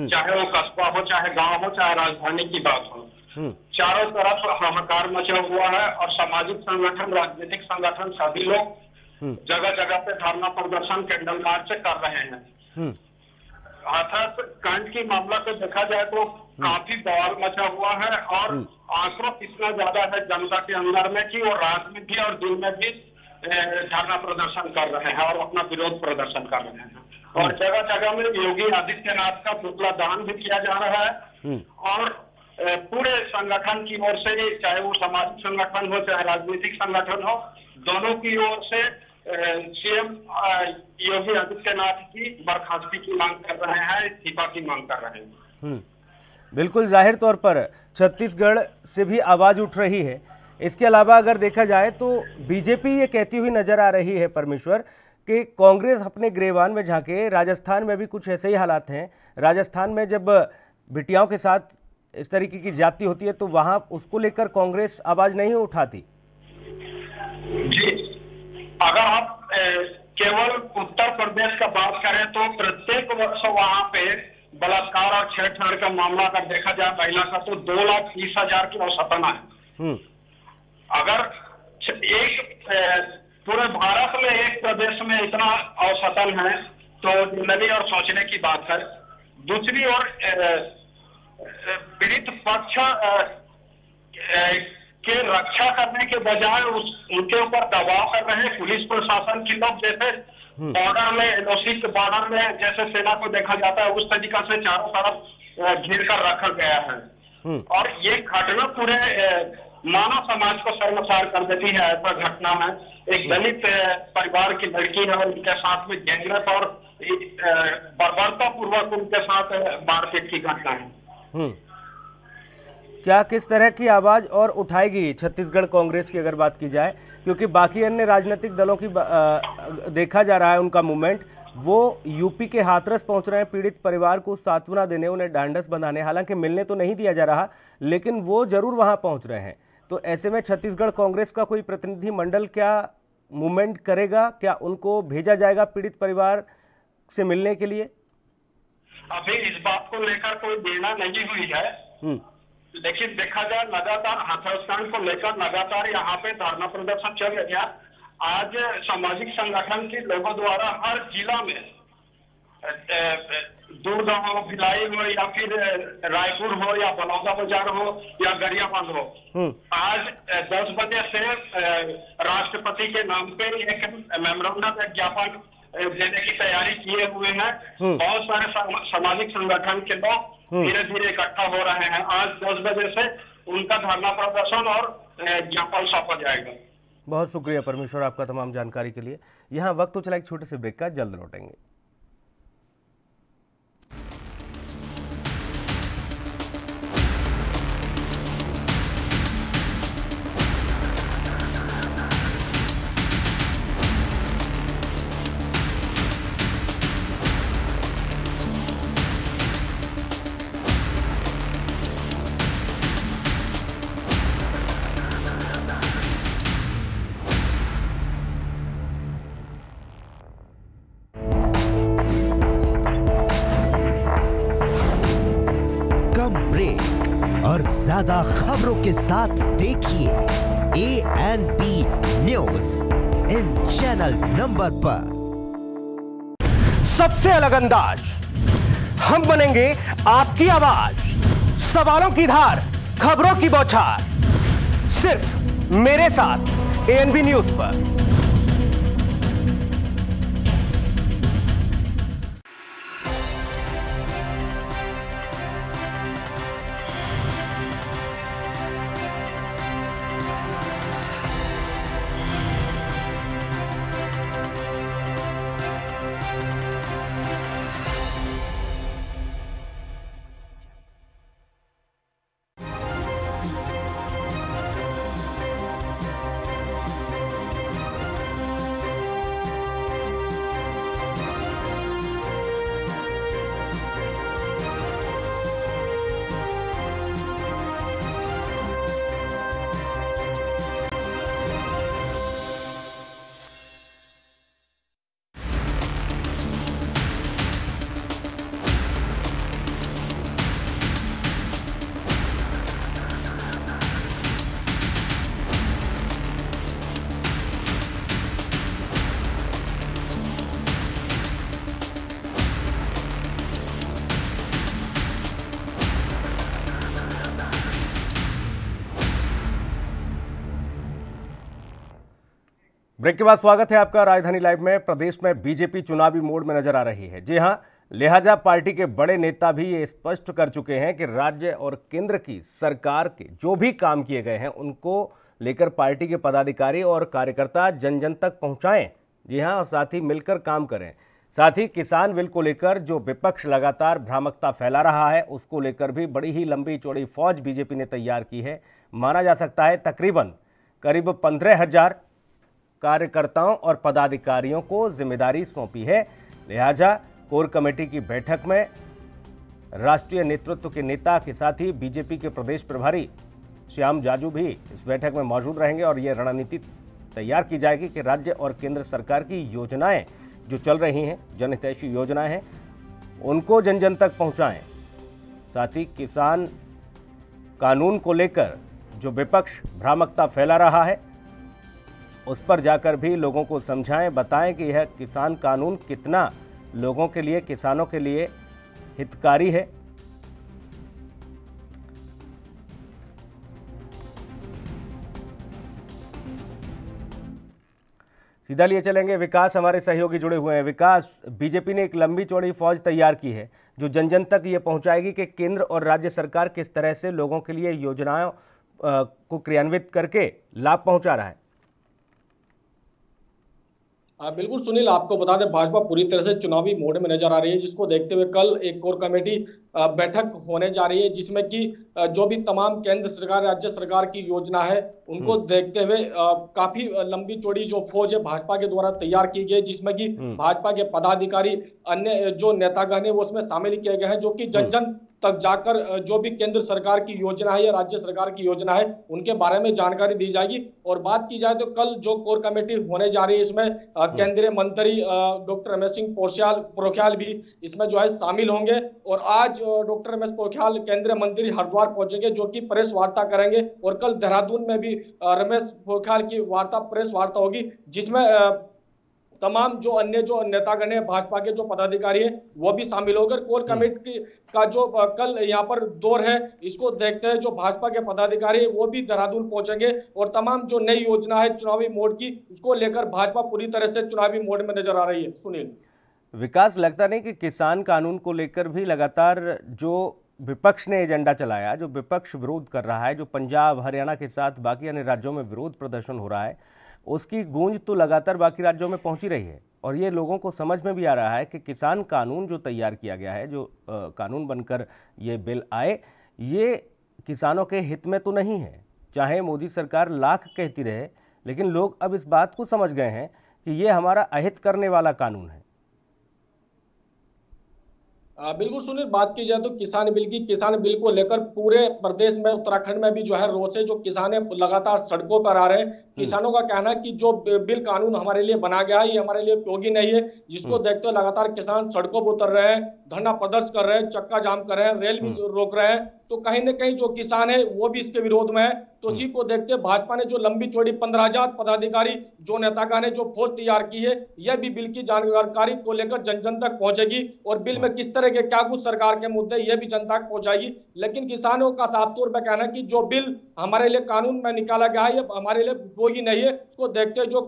चाहे वो कस्बा हो, चाहे गांव हो, चाहे राजधानी की बात हो। चारों तरफ हाहाकार मचा हुआ है और सामाजिक संगठन, राजनीतिक संगठन, सभी लोग जगह जगह पे धरना प्रदर्शन, कैंडल मार्च कर रहे हैं। हाथरस कांड की मामला को देखा जाए तो काफी बवाल मचा हुआ है और आक्रोश इतना ज्यादा है जनता के अंदर में कि वो रात में भी और दिन में भी धरना प्रदर्शन कर रहे हैं और अपना विरोध प्रदर्शन कर रहे हैं। और जगह जगह में योगी आदित्यनाथ का पुतला दहन भी किया जा रहा है और पूरे संगठन की ओर से, चाहे वो सामाजिक संगठन हो चाहे राजनीतिक संगठन हो, दोनों की ओर से सीएम योगी आदित्यनाथ की बर्खास्तगी की मांग कर रहे हैं, इस्तीफा की मांग कर रहे हैं। बिल्कुल, जाहिर तौर पर छत्तीसगढ़ से भी आवाज उठ रही है। इसके अलावा अगर देखा जाए तो बीजेपी ये कहती हुई नजर आ रही है परमेश्वर कि कांग्रेस अपने गिरेबान में झांके। राजस्थान में भी कुछ ऐसे ही हालात हैं। राजस्थान में जब बिटियाओं के साथ इस तरीके की ज्यादती होती है तो वहां उसको लेकर कांग्रेस आवाज नहीं उठाती। जी, अगर आप केवल उत्तर प्रदेश का बात करें तो प्रत्येक वर्ष वहां पे बलात्कार और छेड़छाड़ का मामला अगर देखा जाए महिला का तो 2,30,000 की औसतन है। अगर एक पूरे भारत में एक प्रदेश में इतना औसतन है तो जिंदगी और सोचने की बात है। दूसरी ओर पीड़ित पक्ष के रक्षा करने के बजाय उनके ऊपर दबाव कर रहे हैं पुलिस प्रशासन के लोग। जैसे बॉर्डर में, एलओसी के बॉर्डर में जैसे सेना को देखा जाता है उस तरीका से चारों तरफ घेर कर रखा गया है और ये घटना पूरे मानव समाज को शर्मसार कर देती है। ऐसा घटना में एक दलित परिवार की लड़की है और उनके साथ में गैंगरेप और बर्बरता पूर्वक उनके साथ मारपीट की घटना है। क्या किस तरह की आवाज और उठाएगी छत्तीसगढ़ कांग्रेस की अगर बात की जाए, क्योंकि बाकी अन्य राजनीतिक दलों की देखा जा रहा है उनका मूवमेंट, वो यूपी के हाथरस पहुंच रहे हैं पीड़ित परिवार को सांत्वना देने, उन्हें ढांढस बंधाने। हालांकि मिलने तो नहीं दिया जा रहा लेकिन वो जरूर वहां पहुंच रहे हैं। तो ऐसे में छत्तीसगढ़ कांग्रेस का कोई प्रतिनिधि मंडल क्या मूवमेंट करेगा? क्या उनको भेजा जाएगा पीड़ित परिवार से मिलने के लिए? अभी इस बात को लेकर कोई निर्णय नहीं हुई है, लेकिन देखा जाए लगातार हाथरस कांड को लेकर लगातार यहाँ पे धरना प्रदर्शन चल रहा है। आज सामाजिक संगठन के लोगों द्वारा हर जिला में दुर्ग हो, भिलाई हो या फिर रायपुर हो या बलौदा बाजार हो या गरियाबंद हो, आज 10 बजे से राष्ट्रपति के नाम पे एक मेमोरेंडम ज्ञापन देने की तैयारी किए हुए हैं। बहुत सारे सामाजिक संगठन के लोग धीरे धीरे इकट्ठा हो रहे हैं। आज 10 बजे से उनका धरना प्रदर्शन और ज्ञापन सौंपा जाएगा। बहुत शुक्रिया परमेश्वर आपका तमाम जानकारी के लिए। यहाँ वक्त तो चला एक छोटे से ब्रेक का, जल्द लौटेंगे। और ज्यादा खबरों के साथ देखिए ANP news in channel number पर। सबसे अलग अंदाज, हम बनेंगे आपकी आवाज, सवालों की धार, खबरों की बौछार, सिर्फ मेरे साथ ANP न्यूज पर। ब्रेक के बाद स्वागत है आपका राजधानी लाइव में। प्रदेश में बीजेपी चुनावी मोड में नजर आ रही है। जी हां, लिहाजा पार्टी के बड़े नेता भी ये स्पष्ट कर चुके हैं कि राज्य और केंद्र की सरकार के जो भी काम किए गए हैं उनको लेकर पार्टी के पदाधिकारी और कार्यकर्ता जन जन तक पहुंचाएं। जी हां, और साथ ही मिलकर काम करें। साथ ही किसान बिल को लेकर जो विपक्ष लगातार भ्रामकता फैला रहा है उसको लेकर भी बड़ी ही लंबी चौड़ी फौज बीजेपी ने तैयार की है। माना जा सकता है तकरीबन करीब 15,000 कार्यकर्ताओं और पदाधिकारियों को जिम्मेदारी सौंपी है। लिहाजा कोर कमेटी की बैठक में राष्ट्रीय नेतृत्व के नेता के साथ ही बीजेपी के प्रदेश प्रभारी श्याम जाजू भी इस बैठक में मौजूद रहेंगे और ये रणनीति तैयार की जाएगी कि राज्य और केंद्र सरकार की योजनाएं जो चल रही हैं, जनहितैषी योजनाएं हैं, उनको जन जन तक पहुंचाएं। साथ ही किसान कानून को लेकर जो विपक्ष भ्रामकता फैला रहा है उस पर जाकर भी लोगों को समझाएं, बताएं कि यह किसान कानून कितना लोगों के लिए, किसानों के लिए हितकारी है। सीधा लिए चलेंगे विकास, हमारे सहयोगी जुड़े हुए हैं। विकास, बीजेपी ने एक लंबी चौड़ी फौज तैयार की है जो जन जन तक ये पहुंचाएगी कि केंद्र और राज्य सरकार किस तरह से लोगों के लिए योजनाओं को क्रियान्वित करके लाभ पहुंचा रहा है। बिल्कुल सुनील, आपको बता दें भाजपा पूरी तरह से चुनावी मोड में नजर आ रही है, जिसको देखते हुए कल एक कोर कमेटी बैठक होने जा रही है जिसमें कि जो भी तमाम केंद्र सरकार, राज्य सरकार की योजना है उनको देखते हुए काफी लंबी चौड़ी जो फौज है भाजपा के द्वारा तैयार की गई, जिसमें कि भाजपा के पदाधिकारी, अन्य जो नेतागण है वो उसमें शामिल किए गए हैं, जो कि जन जन तक जाकर जो भी केंद्र सरकार की योजना है या राज्य सरकार की योजना है उनके बारे में जानकारी दी जाएगी। और बात की जाए तो कल जो कोर कमेटी होने जा रही है इसमें केंद्रीय मंत्री डॉक्टर रमेश सिंह पोखरियाल भी इसमें जो है शामिल होंगे। और आज डॉक्टर रमेश पोखरियाल केंद्रीय मंत्री हरिद्वार पहुंचेंगे जो कि प्रेस वार्ता करेंगे। और कल देहरादून में भी रमेश पोखरियाल की प्रेस वार्ता होगी जिसमें तमाम जो अन्य जो नेतागण है भाजपा के जो पदाधिकारी हैं वो भी शामिल होकर कोर कमेटी का जो कल यहाँ पर दौर है इसको देखते हैं जो भाजपा के पदाधिकारी है वो भी देहरादून पहुंचेंगे और तमाम जो नई योजना है चुनावी मोड की उसको लेकर भाजपा पूरी तरह से चुनावी मोड में नजर आ रही है। सुनील, विकास, लगता नहीं कि किसान कानून को लेकर भी लगातार जो विपक्ष ने एजेंडा चलाया, जो विपक्ष विरोध कर रहा है, जो पंजाब हरियाणा के साथ बाकी अन्य राज्यों में विरोध प्रदर्शन हो रहा है, उसकी गूंज तो लगातार बाकी राज्यों में पहुंची रही है और ये लोगों को समझ में भी आ रहा है कि किसान कानून जो तैयार किया गया है, जो कानून बनकर ये बिल आए, ये किसानों के हित में तो नहीं है। चाहे मोदी सरकार लाख कहती रहे, लेकिन लोग अब इस बात को समझ गए हैं कि ये हमारा अहित करने वाला कानून है। बिल्कुल सुनील, बात की जाए तो किसान बिल को लेकर पूरे प्रदेश में, उत्तराखंड में भी जो है रोष है। जो किसान है लगातार सड़कों पर आ रहे हैं। किसानों का कहना है कि जो बिल कानून हमारे लिए बना गया है ये हमारे लिए उपयोगी नहीं है, जिसको देखते हुए लगातार किसान सड़कों पर उतर रहे हैं, धरना प्रदर्शन कर रहे हैं, चक्का जाम कर रहे हैं, रेल भी रोक रहे हैं। तो कहीं न कहीं जो किसान है वो भी इसके विरोध में है। तो इसी को देखते भाजपा ने जो लंबी चौड़ी 15,000 पदाधिकारी, जो नेतागण ने जो फौज तैयार की है, यह भी बिल की जानकारी को लेकर जन जन तक पहुंचेगी और बिल में किस तरह के क्या कुछ सरकार के मुद्दे ये भी जनता तक पहुंचाएगी। लेकिन किसानों का साफ तौर पर कहना है कि जो बिल हमारे लिए कानून में निकाला गया है ये हमारे लिए उपयोगी नहीं है। उसको देखते जो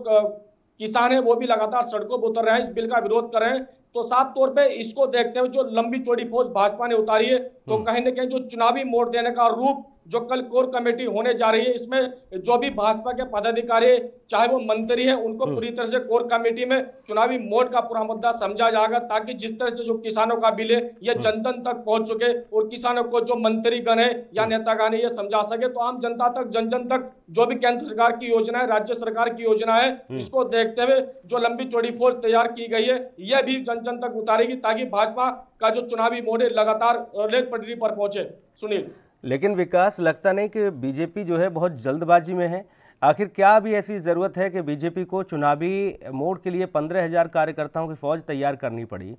किसान है वो भी लगातार सड़कों पर उतर रहे हैं, इस बिल का विरोध कर रहे हैं। तो साफ तौर पे इसको देखते हुए जो लंबी चौड़ी फौज भाजपा ने उतारी है, तो कहीं न कहीं जो चुनावी मोड़ देने का रूप जो कल कोर कमेटी होने जा रही है, इसमें जो भी भाजपा के पदाधिकारी चाहे वो मंत्री है उनको पूरी तरह से कोर कमेटी में चुनावी मोड का पूरा मुद्दा समझा जाएगा, ताकि जिस तरह से जो किसानों का बिल है ये जन जन तक पहुंच सके और किसानों को जो मंत्रीगण है या नेतागण है ये समझा सके। तो आम जनता तक, जन जन तक जो भी केंद्र सरकार की योजना है, राज्य सरकार की योजना है, इसको देखते हुए जो लंबी चौड़ी फौज तैयार की गई है यह भी जन जन तक उतारेगी, ताकि भाजपा का जो चुनावी मोड है लगातार रेल पटरी पर पहुंचे। सुनील, लेकिन विकास, लगता नहीं कि बीजेपी जो है बहुत जल्दबाजी में है। आखिर क्या अभी ऐसी ज़रूरत है कि बीजेपी को चुनावी मोड के लिए 15,000 कार्यकर्ताओं की फौज तैयार करनी पड़ी?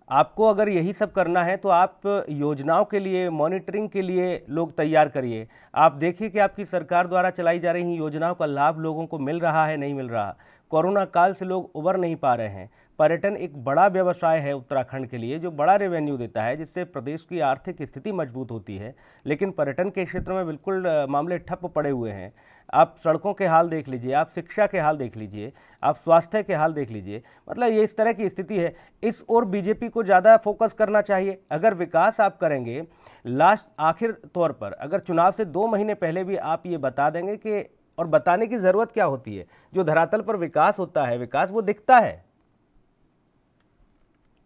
आपको अगर यही सब करना है तो आप योजनाओं के लिए, मॉनिटरिंग के लिए लोग तैयार करिए। आप देखिए कि आपकी सरकार द्वारा चलाई जा रही योजनाओं का लाभ लोगों को मिल रहा है, नहीं मिल रहा। कोरोना काल से लोग उबर नहीं पा रहे हैं, पर्यटन एक बड़ा व्यवसाय है उत्तराखंड के लिए, जो बड़ा रेवेन्यू देता है, जिससे प्रदेश की आर्थिक स्थिति मजबूत होती है। लेकिन पर्यटन के क्षेत्र में बिल्कुल मामले ठप पड़े हुए हैं। आप सड़कों के हाल देख लीजिए, आप शिक्षा के हाल देख लीजिए, आप स्वास्थ्य के हाल देख लीजिए। मतलब ये इस तरह की स्थिति है। इस ओर बीजेपी को ज़्यादा फोकस करना चाहिए। अगर विकास आप करेंगे, लास्ट आखिर तौर पर अगर चुनाव से 2 महीने पहले भी आप ये बता देंगे कि, और बताने की ज़रूरत क्या होती है, जो धरातल पर विकास होता है, विकास वो दिखता है।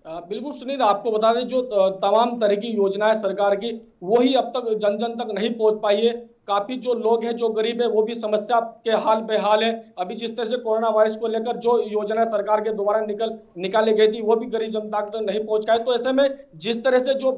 बिल्कुल सुनील, आपको बता दें जो तमाम तरह की योजनाएं सरकार की, वही अब तक जन जन तक नहीं पहुंच पाई है। काफी जो लोग हैं, जो गरीब है, वो भी समस्या के हाल बेहाल है। अभी जिस तरह से कोरोना वायरस को लेकर जो योजना सरकार के द्वारा निकाली गई थी, वो भी गरीब जनता तक नहीं पहुंच पाई। तो ऐसे में जिस तरह से जो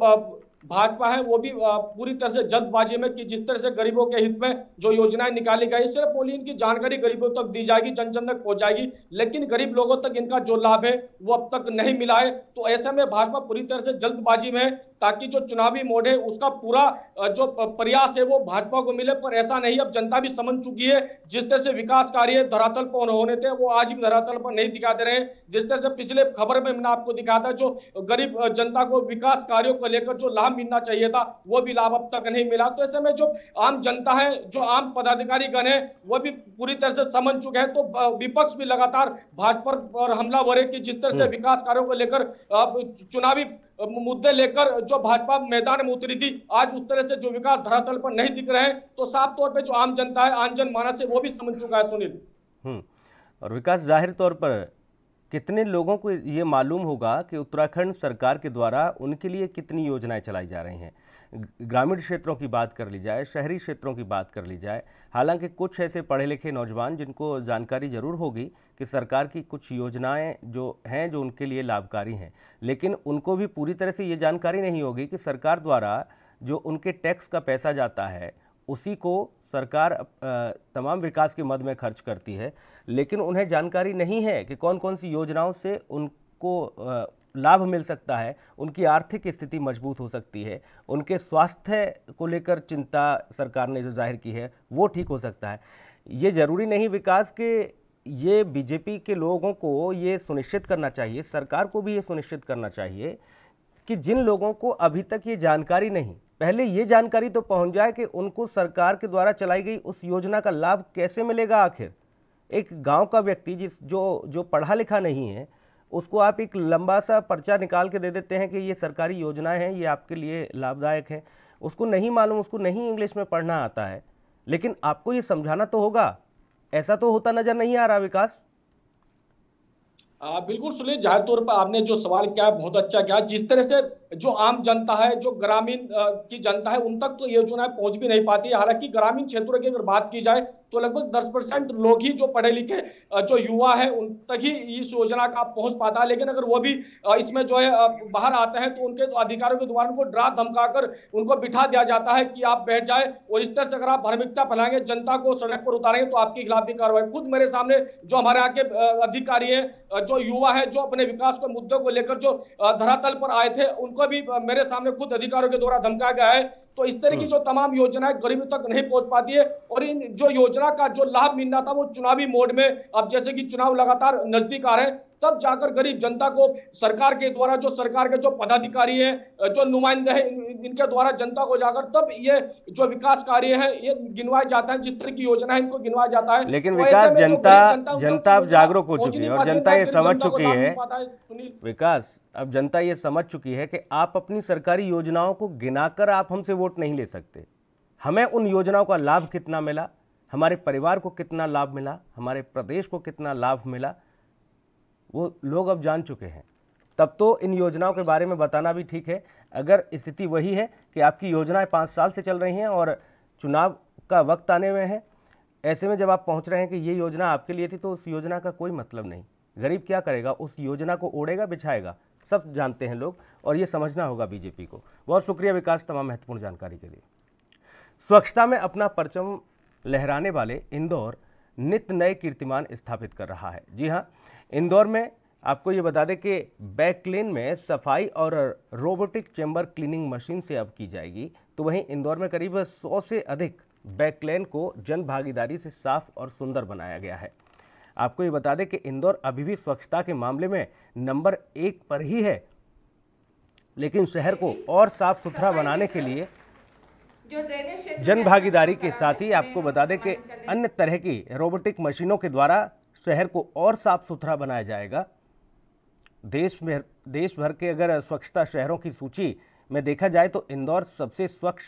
भाजपा है, वो भी पूरी तरह से जल्दबाजी में कि जिस तरह से गरीबों के हित में जो योजनाएं निकाली गई, सिर्फ ओनली इनकी जानकारी गरीबों तक दी जाएगी, जन जन तक पहुंच जाएगी, लेकिन गरीब लोगों तक इनका जो लाभ है वो अब तक नहीं मिला है। तो ऐसे में भाजपा पूरी तरह से जल्दबाजी में है, ताकि जो चुनावी मोड है उसका पूरा जो प्रयास है वो भाजपा को मिले। पर ऐसा नहीं, अब जनता भी समझ चुकी है। जिस तरह से विकास कार्य धरातल पर होने थे, वो आज भी धरातल पर नहीं दिखाते रहे। जिस तरह से पिछले खबर में मैंने आपको दिखाया था, जो गरीब जनता को विकास कार्यों को लेकर जो लाभ मिलना चाहिए था, वो भी लाभ अब तक नहीं मिला। तो ऐसे में जो आम जनता है, जो आम पदाधिकारी गण है, वो भी पूरी तरह से समझ चुके हैं। तो विपक्ष भी लगातार भाजपा पर हमलावर है कि जिस तरह से विकास कार्यों को लेकर चुनावी मुद्दे लेकर जो भाजपा मैदान में उतरी थी, आज उस तरह से जो विकास धरातल पर नहीं दिख रहे हैं। तो साफ तौर पे जो आम जनता है, आम जनमानस है, वो भी समझ चुका है सुनील। और विकास, जाहिर तौर पर कितने लोगों को ये मालूम होगा कि उत्तराखंड सरकार के द्वारा उनके लिए कितनी योजनाएं चलाई जा रही हैं। ग्रामीण क्षेत्रों की बात कर ली जाए, शहरी क्षेत्रों की बात कर ली जाए, हालांकि कुछ ऐसे पढ़े लिखे नौजवान जिनको जानकारी ज़रूर होगी कि सरकार की कुछ योजनाएं जो हैं जो उनके लिए लाभकारी हैं, लेकिन उनको भी पूरी तरह से ये जानकारी नहीं होगी कि सरकार द्वारा जो उनके टैक्स का पैसा जाता है उसी को सरकार तमाम विकास के मद में खर्च करती है। लेकिन उन्हें जानकारी नहीं है कि कौन कौन सी योजनाओं से उनको लाभ मिल सकता है, उनकी आर्थिक स्थिति मजबूत हो सकती है, उनके स्वास्थ्य को लेकर चिंता सरकार ने जो जाहिर की है वो ठीक हो सकता है। ये ज़रूरी नहीं विकास के, ये बीजेपी के लोगों को ये सुनिश्चित करना चाहिए, सरकार को भी ये सुनिश्चित करना चाहिए कि जिन लोगों को अभी तक ये जानकारी नहीं, पहले ये जानकारी तो पहुंच जाए कि उनको सरकार के द्वारा चलाई गई उस योजना का लाभ कैसे मिलेगा। आखिर एक गांव का व्यक्ति जो पढ़ा लिखा नहीं है, उसको आप एक लंबा सा पर्चा निकाल के दे देते हैं कि ये सरकारी योजनाएं हैं, ये आपके लिए लाभदायक है। उसको नहीं मालूम, उसको नहीं इंग्लिश में पढ़ना आता है, लेकिन आपको ये समझाना तो होगा। ऐसा तो होता नजर नहीं आ रहा विकास। बिल्कुल सुनील, जाहिर तौर पर आपने जो सवाल किया है बहुत अच्छा किया। जिस तरह से जो आम जनता है, जो ग्रामीण की जनता है, उन तक तो योजनाएं पहुंच भी नहीं पाती है। हालांकि ग्रामीण क्षेत्रों की अगर बात की जाए तो लगभग 10% लोग ही जो पढ़े लिखे जो युवा है उन तक ही इस योजना का पहुंच पाता है। लेकिन अगर वो भी इसमें जो है बाहर आते हैं तो उनके अधिकारियों के द्वारा उनको डरा धमकाकर उनको बिठा दिया जाता है कि आप बैठ जाए, और इस तरह से अगर आप धार्मिकता फैलाएंगे, जनता को सड़क पर उतारेंगे तो आपके खिलाफ भी कार्रवाई। खुद मेरे सामने जो हमारे यहाँ के अधिकारी है, जो युवा है, जो अपने विकास के मुद्दों को लेकर जो धरातल पर आए थे, उनको भी मेरे सामने खुद अधिकारियों के द्वारा धमकाया गया है। तो इस तरह की जो तमाम योजनाएं गरीबों तक नहीं पहुंच पाती है, और इन जो योजना का जो लाभ मिलना था वो चुनावी मोड में, अब जैसे कि चुनाव लगातार नजदीक आ रहे हैं, तब जाकर गरीब जनता को सरकार के द्वारा, जो सरकार के जो पदाधिकारी हैं, जो नुमाइंदे हैं, इनके द्वारा जनता को जाकर तब ये जो विकास कार्य है ये गिनवाया जाता है, जिस तरह की योजना है इनको गिनवाया जाता है। लेकिन विकास, जनता अब जागरूक हो चुकी है और जनता ये समझ चुकी है विकास, अब जनता ये समझ चुकी है कि आप अपनी सरकारी योजनाओं को गिनाकर आप हमसे वोट नहीं ले सकते। हमें उन योजनाओं का लाभ कितना मिला, हमारे परिवार को कितना लाभ मिला, हमारे प्रदेश को कितना लाभ मिला, वो लोग अब जान चुके हैं। तब तो इन योजनाओं के बारे में बताना भी ठीक है। अगर स्थिति वही है कि आपकी योजनाएं 5 साल से चल रही हैं और चुनाव का वक्त आने में है, ऐसे में जब आप पहुंच रहे हैं कि ये योजना आपके लिए थी, तो उस योजना का कोई मतलब नहीं। गरीब क्या करेगा, उस योजना को ओढ़ेगा, बिछाएगा, सब जानते हैं लोग, और ये समझना होगा बीजेपी को। बहुत शुक्रिया विकास तमाम महत्वपूर्ण जानकारी के लिए। स्वच्छता में अपना परचम लहराने वाले इंदौर नित्य नए कीर्तिमान स्थापित कर रहा है। जी हाँ, इंदौर में आपको ये बता दें कि बैक लेन में सफाई और रोबोटिक चेंबर क्लीनिंग मशीन से अब की जाएगी। तो वहीं इंदौर में करीब 100 से अधिक बैक लेन को जन भागीदारी से साफ और सुंदर बनाया गया है। आपको ये बता दें कि इंदौर अभी भी स्वच्छता के मामले में नंबर 1 पर ही है, लेकिन शहर को और साफ सुथरा बनाने के लिए जन भागीदारी के साथ ही आपको बता दें कि अन्य तरह की रोबोटिक मशीनों के द्वारा शहर को और साफ सुथरा बनाया जाएगा। देश भर के अगर स्वच्छता शहरों की सूची में देखा जाए तो इंदौर सबसे स्वच्छ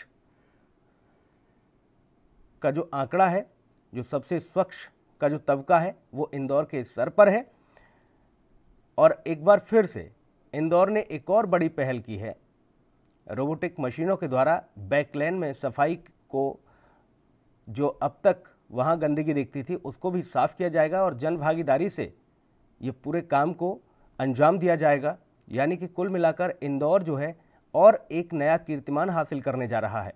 का जो आंकड़ा है, जो सबसे स्वच्छ का जो तबका है, वो इंदौर के सर पर है। और एक बार फिर से इंदौर ने एक और बड़ी पहल की है। रोबोटिक मशीनों के द्वारा बैकलेन में सफाई को, जो अब तक वहाँ गंदगी दिखती थी, उसको भी साफ किया जाएगा और जन भागीदारी से ये पूरे काम को अंजाम दिया जाएगा। यानी कि कुल मिलाकर इंदौर जो है और एक नया कीर्तिमान हासिल करने जा रहा है।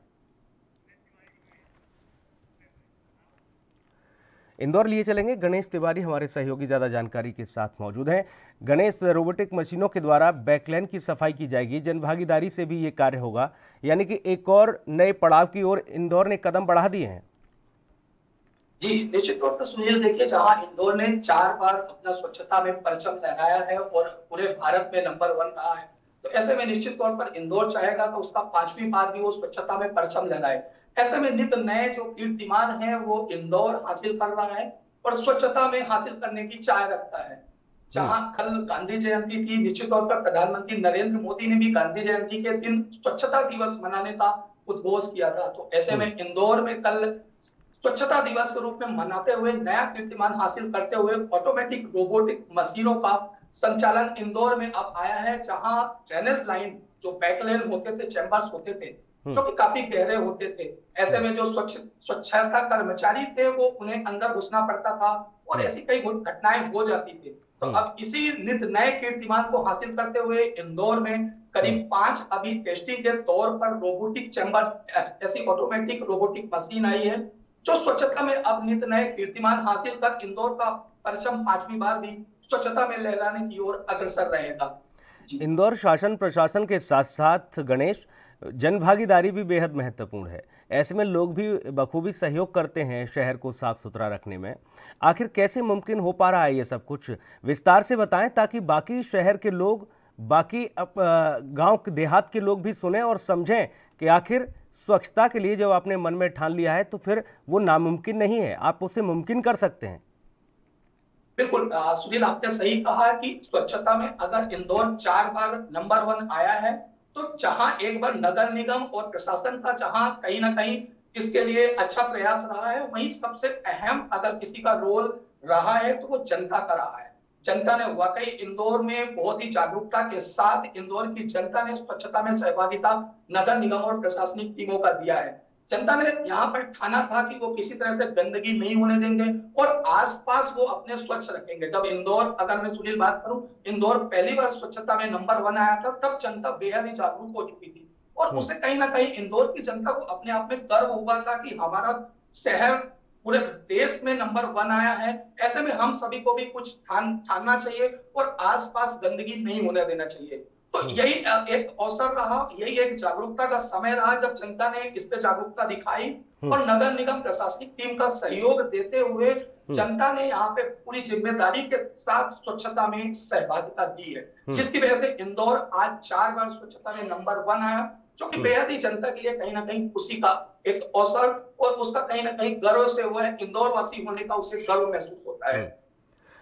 इंदौर लिए चलेंगे गणेश तिवारी, हमारे सहयोगी ज्यादा जानकारी के साथ मौजूद हैं। गणेश, रोबोटिक मशीनों के द्वारा बैकलेन की सफाई की जाएगी, जनभागीदारी से भी ये कार्य होगा, यानी कि एक और नए पड़ाव की ओर इंदौर ने कदम बढ़ा दिए हैं। जी निश्चित तौर पर सुनील, देखिए जहां इंदौर ने 4 बार अपना स्वच्छता में परचम लहराया है और पूरे भारत में नंबर 1 रहा है, तो ऐसे में निश्चित तौर पर इंदौर चाहेगा कि उसका 5वीं बार भी वो स्वच्छता में परचम लहराए। ऐसे में नित नए जो कीर्तिमान है वो इंदौर हासिल कर रहा है और स्वच्छता में हासिल करने की चाह रखता है। जहां कल गांधी जयंती थी, निश्चित तौर पर प्रधानमंत्री नरेंद्र मोदी ने भी गांधी जयंती के दिन स्वच्छता दिवस मनाने का उद्घोष किया था, तो ऐसे में इंदौर में कल स्वच्छता दिवस के रूप में मनाते हुए नया कीर्तिमान हासिल करते हुए ऑटोमेटिक रोबोटिक मशीनों का संचालन इंदौर में अब आया है। जहां ड्रेनेज लाइन, जो बैकलेन होते थे, चैम्बर्स होते थे, जो कि काफी गहरे होते थे, ऐसे में जो स्वच्छता कर्मचारी थे वो उन्हें अंदर घुसना पड़ता था और ऐसी कई घटनाएं हो जाती थी। तो अब इसी नित नए कीर्तिमान को हासिल करते हुए इंदौर में करीब 5 अभी टेस्टिंग के तौर पर रोबोटिक चैम्बर, ऐसी ऑटोमेटिक रोबोटिक मशीन आई है जो स्वच्छता में अब नित नए कीर्तिमान हासिल कर इंदौर का परचम 5वीं बार भी स्वच्छता में लहराने की ओर अग्रसर रहेगा। इंदौर शासन प्रशासन के साथ साथ गणेश, जनभागीदारी भी बेहद महत्वपूर्ण है। ऐसे में लोग भी बखूबी सहयोग करते हैं शहर को साफ सुथरा रखने में। आखिर कैसे मुमकिन हो पा रहा है ये सब कुछ, विस्तार से बताएं ताकि बाकी शहर के लोग, बाकी गांव देहात के लोग भी सुने और समझें कि आखिर स्वच्छता के लिए जब आपने मन में ठान लिया है तो फिर वो नामुमकिन नहीं है, आप उसे मुमकिन कर सकते हैं। बिल्कुल सुनील, आपने सही कहा कि स्वच्छता में अगर इंदौर 4 बार नंबर 1 आया है, तो जहां एक बार नगर निगम और प्रशासन का जहां कहीं ना कहीं इसके लिए अच्छा प्रयास रहा है, वहीं सबसे अहम अगर किसी का रोल रहा है तो वो जनता का रहा है। जनता ने वाकई इंदौर में बहुत ही जागरूकता के साथ इंदौर की जनता ने स्वच्छता में सहभागिता नगर निगम और प्रशासनिक टीमों का दिया है। जनता ने यहाँ पर ठाना था कि वो किसी तरह से गंदगी नहीं होने देंगे और आसपास वो अपने स्वच्छ रखेंगे। जब इंदौर, अगर मैं सुनील बात करूं, इंदौर पहली बार स्वच्छता में नंबर 1 आया था, तब जनता बेहद ही जागरूक हो चुकी थी और उससे कहीं ना कहीं इंदौर की जनता को अपने आप में गर्व हुआ था कि हमारा शहर पूरे देश में नंबर 1 आया है। ऐसे में हम सभी को भी कुछ ठानना चाहिए और आसपास गंदगी नहीं होने देना चाहिए। तो यही एक अवसर रहा, यही एक जागरूकता का समय रहा जब जनता ने इस पे जागरूकता दिखाई और नगर निगम प्रशासनिक टीम का सहयोग देते हुए जनता ने यहाँ पे पूरी जिम्मेदारी के साथ स्वच्छता में सहभागिता दी है, जिसकी वजह से इंदौर आज 4 बार स्वच्छता में नंबर 1 आया, जो कि बेहद ही जनता के लिए कहीं ना कहीं खुशी का एक अवसर और उसका कहीं ना कहीं गर्व से हुआ है, इंदौर वासी होने का उसे गर्व महसूस होता है।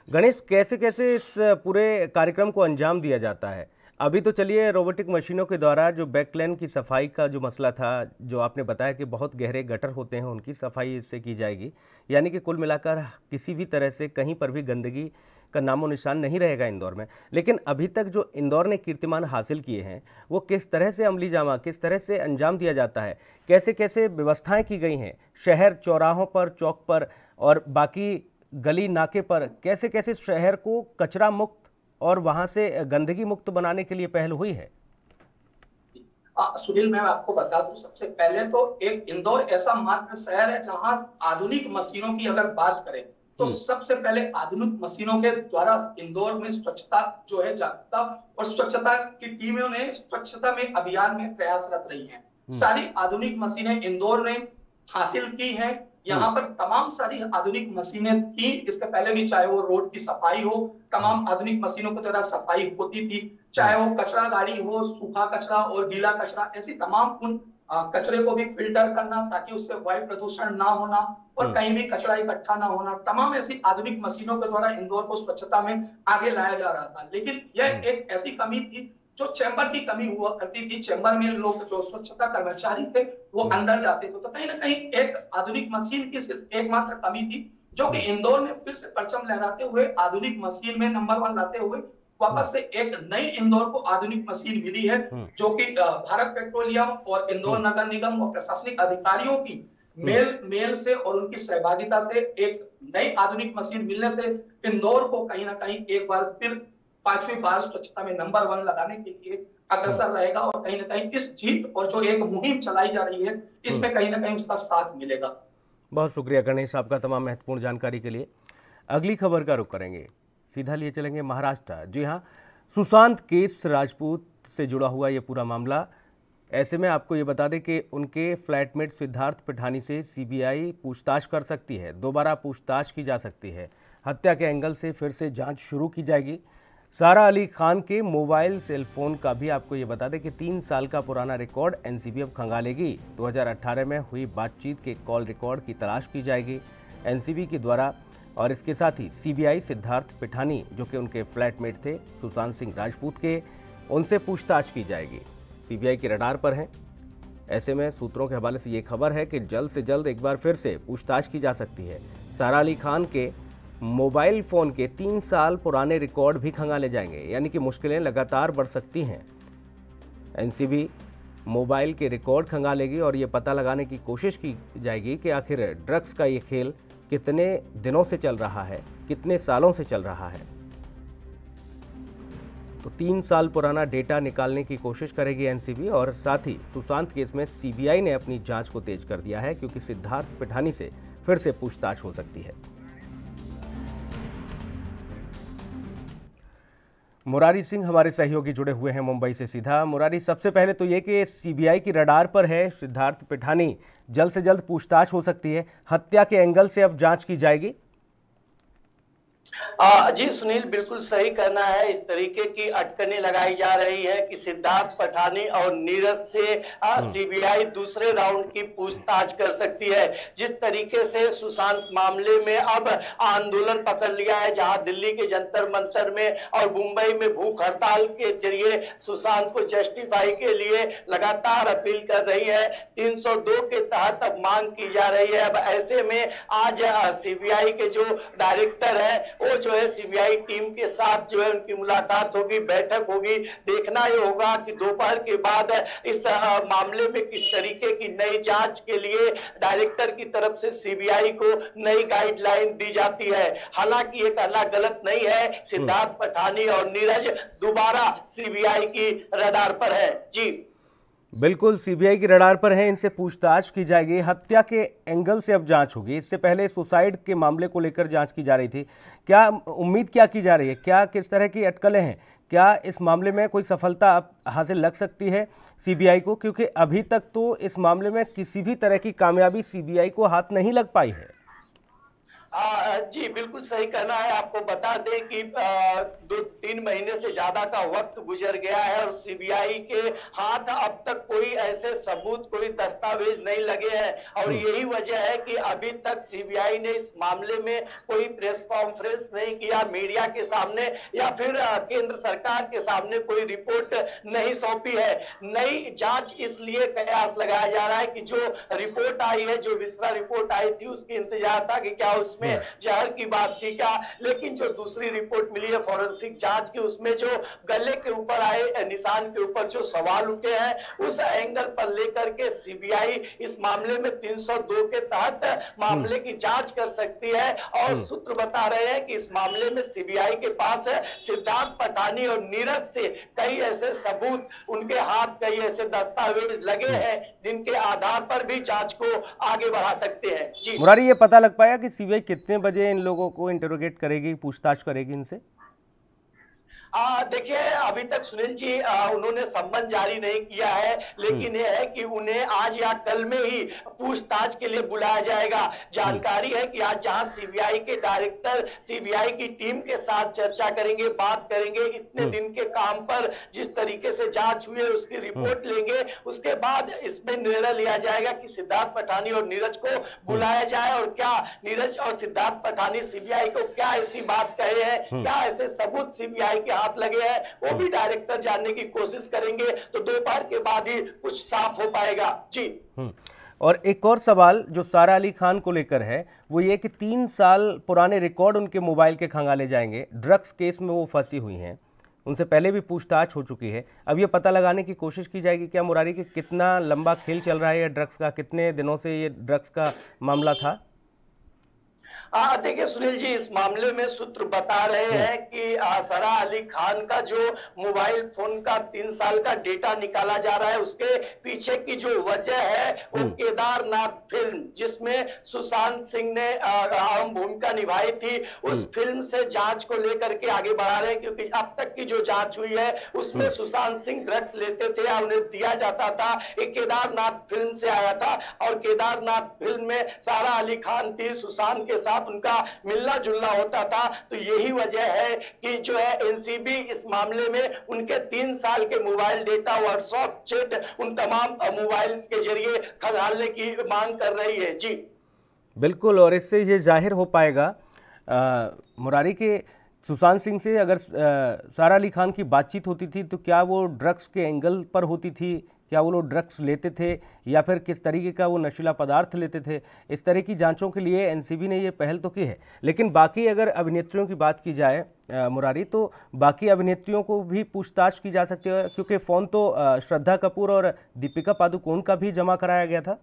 गणेश, कैसे कैसे इस पूरे कार्यक्रम को अंजाम दिया जाता है? अभी तो चलिए रोबोटिक मशीनों के द्वारा जो बैकलेन की सफाई का जो मसला था, जो आपने बताया कि बहुत गहरे गटर होते हैं, उनकी सफाई इससे की जाएगी, यानी कि कुल मिलाकर किसी भी तरह से कहीं पर भी गंदगी का नामो निशान नहीं रहेगा इंदौर में। लेकिन अभी तक जो इंदौर ने कीर्तिमान हासिल किए हैं वो किस तरह से अमली जामा, किस तरह से अंजाम दिया जाता है, कैसे कैसे व्यवस्थाएं की गई हैं शहर चौराहों पर, चौक पर और बाकी गली नाके पर, कैसे कैसे शहर को कचरा मुक्त और वहां से गंदगी मुक्त बनाने के लिए पहल हुई है? सुनील, मैं आपको बता दूं, सबसे पहले तो एक इंदौर ऐसा मात्र शहर है जहां आधुनिक मशीनों की अगर बात करें तो सबसे पहले आधुनिक मशीनों के द्वारा इंदौर में स्वच्छता जो है जागरूकता और स्वच्छता की टीमों ने स्वच्छता में अभियान में प्रयासरत रही हैं। सारी आधुनिक मशीनें इंदौर ने हासिल की हैं। यहाँ पर तमाम सारी आधुनिक मशीनें थी, इसके पहले भी, चाहे वो रोड की सफाई हो, तमाम आधुनिक मशीनों की तरह सफाई होती थी, चाहे वो कचरा गाड़ी हो, सूखा कचरा और गीला कचरा, ऐसी तमाम उन कचरे को भी फिल्टर करना ताकि उससे वायु प्रदूषण ना होना और कहीं भी कचरा इकट्ठा ना होना, तमाम ऐसी आधुनिक मशीनों के द्वारा इंदौर को स्वच्छता में आगे लाया जा रहा था। लेकिन यह एक ऐसी कमी थी जो चैम्बर की कमी हुआ करती थी। चैम्बर में लोग जो स्वच्छता कर्मचारी थे वो अंदर जाते थे, तो कहीं ना कहीं एक आधुनिक मशीन की सिर्फ एकमात्र कमी थी, जो कि इंदौर ने फिर से परचम लहराते हुए आधुनिक मशीन में नंबर 1 लाते हुए वापस से एक नई इंदौर को आधुनिक मशीन मिली है, जो कि भारत पेट्रोलियम और इंदौर नगर निगम और प्रशासनिक अधिकारियों की मेल से और उनकी सहभागिता से एक नई आधुनिक मशीन मिलने से इंदौर को कहीं ना कहीं एक बार फिर 5वीं बार स्वच्छता में नंबर 1 लगाने के लिए अग्रसर रहेगा और कहीं ना कहीं इस जीत और जो एक मुहिम चलाई जा रही है इसमें कहीं ना कहीं उसका साथ मिलेगा। बहुत शुक्रिया गणेश आपका तमाम महत्वपूर्ण जानकारी के लिए। अगली खबर का रुख करेंगे, सीधा लिए चलेंगे महाराष्ट्र। जी हाँ, सुशांत केस राजपूत से जुड़ा हुआ ये पूरा मामला। ऐसे में आपको ये बता दें कि उनके फ्लैटमेट सिद्धार्थ पिठानी से सीबीआई पूछताछ कर सकती है, दोबारा पूछताछ की जा सकती है। हत्या के एंगल से फिर से जांच शुरू की जाएगी। सारा अली खान के मोबाइल सेल फोन का भी आपको ये बता दें कि 3 साल का पुराना रिकॉर्ड एनसीबी अब खंगालेगी। 2018 में हुई बातचीत के कॉल रिकॉर्ड की तलाश की जाएगी एनसीबी के द्वारा, और इसके साथ ही सीबीआई सिद्धार्थ पिठानी जो कि उनके फ्लैटमेट थे सुशांत सिंह राजपूत के, उनसे पूछताछ की जाएगी। सीबीआई के रडार पर हैं। ऐसे में सूत्रों के हवाले से ये खबर है कि जल्द से जल्द एक बार फिर से पूछताछ की जा सकती है। सारा अली खान के मोबाइल फ़ोन के 3 साल पुराने रिकॉर्ड भी खंगाले जाएंगे, यानी कि मुश्किलें लगातार बढ़ सकती हैं। एनसीबी मोबाइल के रिकॉर्ड खंगालेगी और ये पता लगाने की कोशिश की जाएगी कि आखिर ड्रग्स का ये खेल कितने दिनों से चल रहा है, कितने सालों से चल रहा है। तो 3 साल पुराना डेटा निकालने की कोशिश करेगी एनसीबी, और साथ ही सुशांत केस में सीबीआई ने अपनी जांच को तेज कर दिया है, क्योंकि सिद्धार्थ पिठानी से फिर से पूछताछ हो सकती है। मुरारी सिंह हमारे सहयोगी जुड़े हुए हैं मुंबई से सीधा। मुरारी, सबसे पहले तो ये कि सीबीआई की रडार पर है सिद्धार्थ पिठानी, जल्द से जल्द पूछताछ हो सकती है, हत्या के एंगल से अब जांच की जाएगी। जी सुनील, बिल्कुल सही कहना है। इस तरीके की अटकनें लगाई जा रही है कि सिद्धार्थ पिठानी और नीरज से सीबीआई दूसरे राउंड की पूछताछ कर सकती है। जिस तरीके से सुशांत मामले में अब आंदोलन पकड़ लिया है, जहां दिल्ली के जंतर मंतर में और मुंबई में भूख हड़ताल के जरिए सुशांत को जस्टिफाई के लिए लगातार अपील कर रही है। 302 के तहत अब मांग की जा रही है। अब ऐसे में आज सीबीआई के जो डायरेक्टर है वो जो है सीबीआई टीम के साथ जो है उनकी मुलाकात होगी, बैठक होगी। देखना ये होगा कि दोपहर के बाद इस मामले में किस तरीके की नई जांच के लिए डायरेक्टर की तरफ से सीबीआई को नई गाइडलाइन दी जाती है। हालांकि ये कहना गलत नहीं है, सिद्धार्थ पिठानी और नीरज दोबारा सीबीआई की रडार पर है। जी बिल्कुल, सीबीआई की रडार पर है, इनसे पूछताछ की जाएगी। हत्या के एंगल से अब जांच होगी। इससे पहले सुसाइड के मामले को लेकर जांच की जा रही थी। क्या उम्मीद क्या की जा रही है, क्या किस तरह की अटकलें हैं, क्या इस मामले में कोई सफलता हासिल लग सकती है सीबीआई को, क्योंकि अभी तक तो इस मामले में किसी भी तरह की कामयाबी सीबीआई को हाथ नहीं लग पाई है। जी बिल्कुल सही कहना है। आपको बता दें कि 2-3 महीने से ज्यादा का वक्त गुजर गया है और सीबीआई के हाथ अब तक कोई ऐसे सबूत, कोई दस्तावेज नहीं लगे हैं। और यही वजह है कि अभी तक सीबीआई ने इस मामले में कोई प्रेस कॉन्फ्रेंस नहीं किया, मीडिया के सामने या फिर केंद्र सरकार के सामने कोई रिपोर्ट नहीं सौंपी है। नई जांच इसलिए कयास लगाया जा रहा है कि जो रिपोर्ट आई है, जो विस्रा रिपोर्ट आई थी, उसकी इंतजार था कि क्या उसमें जहर की बात थी क्या। लेकिन जो दूसरी रिपोर्ट मिली है फॉरेंसिक जांच की, उसमें जो गले के ऊपर आए निशान के ऊपर जो सवाल उठे हैं, उस एंगल पर लेकर के सीबीआई इस मामले में 302 के तहत मामले की जांच कर सकती है। और सूत्र बता रहे हैं कि इस मामले में सीबीआई के पास सिद्धार्थ पिठानी और नीरज से कई ऐसे सबूत, उनके हाथ कई ऐसे दस्तावेज लगे हैं जिनके आधार पर भी जांच को आगे बढ़ा सकते हैं। जी मुरारी, ये पता लग पाया कि सीबीआई कितने बजे इन लोगों को इंटरोगेट करेगी, पूछताछ करेगी इनसे? देखिए अभी तक सुनील जी उन्होंने सम्मन जारी नहीं किया है, लेकिन यह है कि उन्हें आज या कल में ही पूछताछ के लिए बुलाया जाएगा। जानकारी है कि आज जहां सीबीआई के डायरेक्टर सीबीआई की टीम के साथ चर्चा करेंगे, बात करेंगे, इतने दिन के काम पर जिस तरीके से जांच हुई है उसकी रिपोर्ट लेंगे, उसके बाद इसमें निर्णय लिया जाएगा कि सिद्धार्थ पठानी और नीरज को बुलाया जाए और क्या नीरज और सिद्धार्थ पठानी सीबीआई को क्या ऐसी बात कहे हैं, क्या ऐसे सबूत सीबीआई के हाथ लगे हैं, वो भी डायरेक्टर जानने की कोशिश करेंगे। तो दोपहर के बाद ही कुछ साफ हो पाएगा। जी। और एक और सवाल जो सारा अली खान को लेकर है वो ये कि 3 साल पुराने रिकॉर्ड उनके मोबाइल के खंगाले जाएंगे। ड्रग्स केस में वो फंसी हुई हैं, उनसे पहले भी पूछताछ हो चुकी है। अब ये पता लगाने की कोशिश की जाएगी क्या मुरारी कि कितना लंबा खेल चल रहा है ये ड्रग्स का, कितने दिनों से ये ड्रग्स का मामला था। देखिए सुनील जी, इस मामले में सूत्र बता रहे हैं कि सारा अली खान का जो मोबाइल फोन का 3 साल का डेटा निकाला जा रहा है, उसके पीछे की जो वजह है वो केदारनाथ फिल्म जिसमें सुशांत सिंह ने अहम भूमिका निभाई थी, उस फिल्म से जांच को लेकर के आगे बढ़ा रहे हैं। क्योंकि अब तक की जो जांच हुई है उसमें सुशांत सिंह ड्रग्स लेते थे या उन्हें दिया जाता था, एक केदारनाथ फिल्म से आया था और केदारनाथ फिल्म में सारा अली खान थी, सुशांत के साथ उनका मिलना जुलना होता था। तो यही वजह है कि जो है एनसीबी इस मामले में उनके 3 साल के मोबाइल डेटा, व्हाट्सएप चैट, उन तमाम मोबाइल्स के जरिए खंगालने की मांग कर रही है। जी बिल्कुल, और इससे ये जाहिर हो पाएगा मुरारी के सुशांत सिंह से अगर सारा अली खान की बातचीत होती थी तो क्या वो ड्रग्स के एंगल पर होती थी, क्या वो लोग ड्रग्स लेते थे या फिर किस तरीके का वो नशीला पदार्थ लेते थे। इस तरह की जांचों के लिए एनसीबी ने ये पहल तो की है। लेकिन बाकी अगर अभिनेत्रियों की बात की जाए मुरारी, तो बाकी अभिनेत्रियों को भी पूछताछ की जा सकती है, क्योंकि फ़ोन तो श्रद्धा कपूर और दीपिका पादुकोण का भी जमा कराया गया था।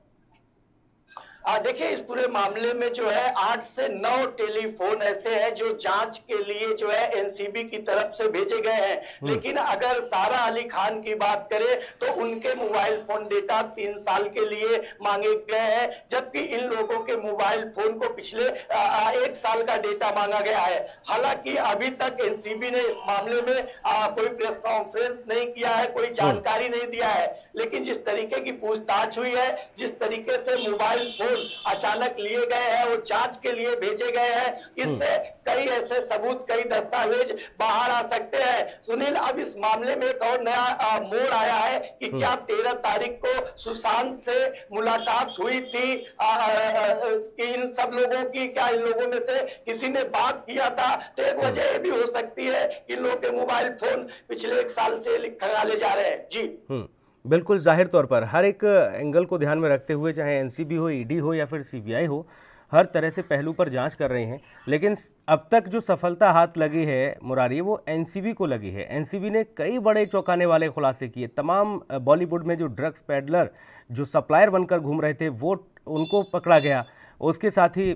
देखिए इस पूरे मामले में जो है 8 से 9 टेलीफोन ऐसे हैं जो जांच के लिए जो है एनसीबी की तरफ से भेजे गए हैं। लेकिन अगर सारा अली खान की बात करें तो उनके मोबाइल फोन डेटा 3 साल के लिए मांगे गए हैं, जबकि इन लोगों के मोबाइल फोन को पिछले 1 साल का डेटा मांगा गया है। हालांकि अभी तक एनसीबी ने इस मामले में कोई प्रेस कॉन्फ्रेंस नहीं किया है, कोई जानकारी नहीं दिया है। लेकिन जिस तरीके की पूछताछ हुई है, जिस तरीके से मोबाइल फोन अचानक लिए गए हैं, वो जांच के लिए भेजे गए हैं, इससे कई ऐसे सबूत, कई दस्तावेज बाहर आ सकते हैं। सुनील, अब इस मामले में एक और नया मोड़ आया है कि क्या 13 तारीख को सुशांत से मुलाकात हुई थी इन सब लोगों की, क्या इन लोगों में से किसी ने बात किया था? तो एक वजह ये भी हो सकती है कि इन लोगों के मोबाइल फोन पिछले 1 साल से खंगाले जा रहे हैं। जी बिल्कुल, जाहिर तौर पर हर एक एंगल को ध्यान में रखते हुए, चाहे एनसीबी हो, ईडी हो या फिर सीबीआई हो, हर तरह से पहलू पर जांच कर रहे हैं। लेकिन अब तक जो सफलता हाथ लगी है मुरारी, वो एनसीबी को लगी है। एनसीबी ने कई बड़े चौंकाने वाले खुलासे किए। तमाम बॉलीवुड में जो ड्रग्स पैडलर, जो सप्लायर बनकर घूम रहे थे, वो उनको पकड़ा गया। उसके साथ ही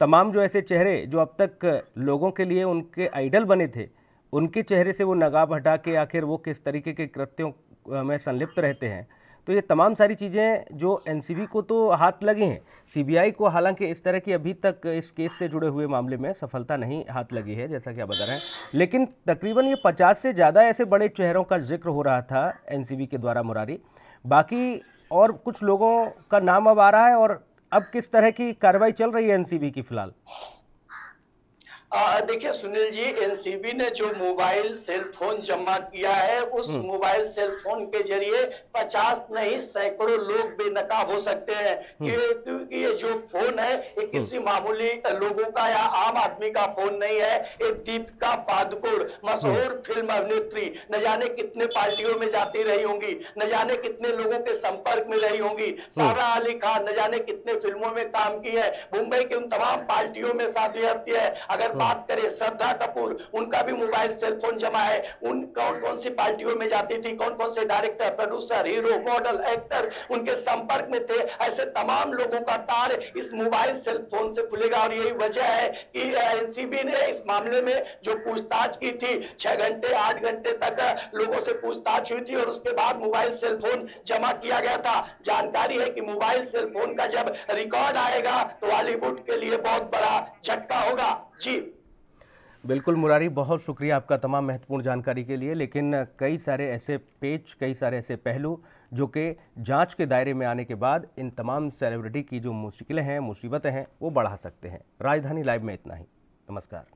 तमाम जो ऐसे चेहरे जो अब तक लोगों के लिए उनके आइडल बने थे, उनके चेहरे से वो नकाब हटा के आखिर वो किस तरीके के कृत्यों में संलिप्त रहते हैं। तो ये तमाम सारी चीज़ें जो एनसीबी को तो हाथ लगी हैं, सीबीआई को हालांकि इस तरह की अभी तक इस केस से जुड़े हुए मामले में सफलता नहीं हाथ लगी है, जैसा कि आप बता रहे हैं। लेकिन तकरीबन ये 50 से ज़्यादा ऐसे बड़े चेहरों का जिक्र हो रहा था एनसीबी के द्वारा मुरारी। बाकी और कुछ लोगों का नाम अब आ रहा है, और अब किस तरह की कार्रवाई चल रही है एनसीबी की फिलहाल? देखिए सुनील जी, एनसीबी ने जो मोबाइल सेल फोन जमा किया है, उस मोबाइल सेल फोन के जरिए 50 नहीं सैकड़ों लोग बेनकाब हो सकते हैं। क्योंकि ये जो फोन है ये किसी मामूली लोगों का या आम आदमी का फोन नहीं है। एक दीपिका पादुकोण, मशहूर फिल्म अभिनेत्री, न जाने कितने पार्टियों में जाती रही होंगी, न जाने कितने लोगों के संपर्क में रही होंगी। सारा अली खान न जाने कितने फिल्मों में काम की है, मुंबई के उन तमाम पार्टियों में साथ रहती है। अगर बात करें श्रद्धा कपूर, उनका भी मोबाइल सेल फोन जमा है। उन कौन कौन सी पार्टियों में जाती थी, कौन कौन से director, producer, hero, model, actor उनके संपर्क में थे, ऐसे तमाम लोगों का तार इस मोबाइल सेल फोन से खुलेगा। और यही वजह है कि एनसीबी ने इस मामले में जो पूछताछ की थी, 6 घंटे 8 घंटे तक लोगों से पूछताछ हुई थी और उसके बाद मोबाइल सेल फोन जमा किया गया था। जानकारी है कि मोबाइल सेल फोन का जब रिकॉर्ड आएगा तो बॉलीवुड के लिए बहुत बड़ा झटका होगा। जी बिल्कुल मुरारी, बहुत शुक्रिया आपका तमाम महत्वपूर्ण जानकारी के लिए। लेकिन कई सारे ऐसे पेच, कई सारे ऐसे पहलू जो कि जांच के दायरे में आने के बाद इन तमाम सेलिब्रिटी की जो मुश्किलें हैं, मुसीबतें हैं, वो बढ़ा सकते हैं। राजधानी लाइव में इतना ही। नमस्कार।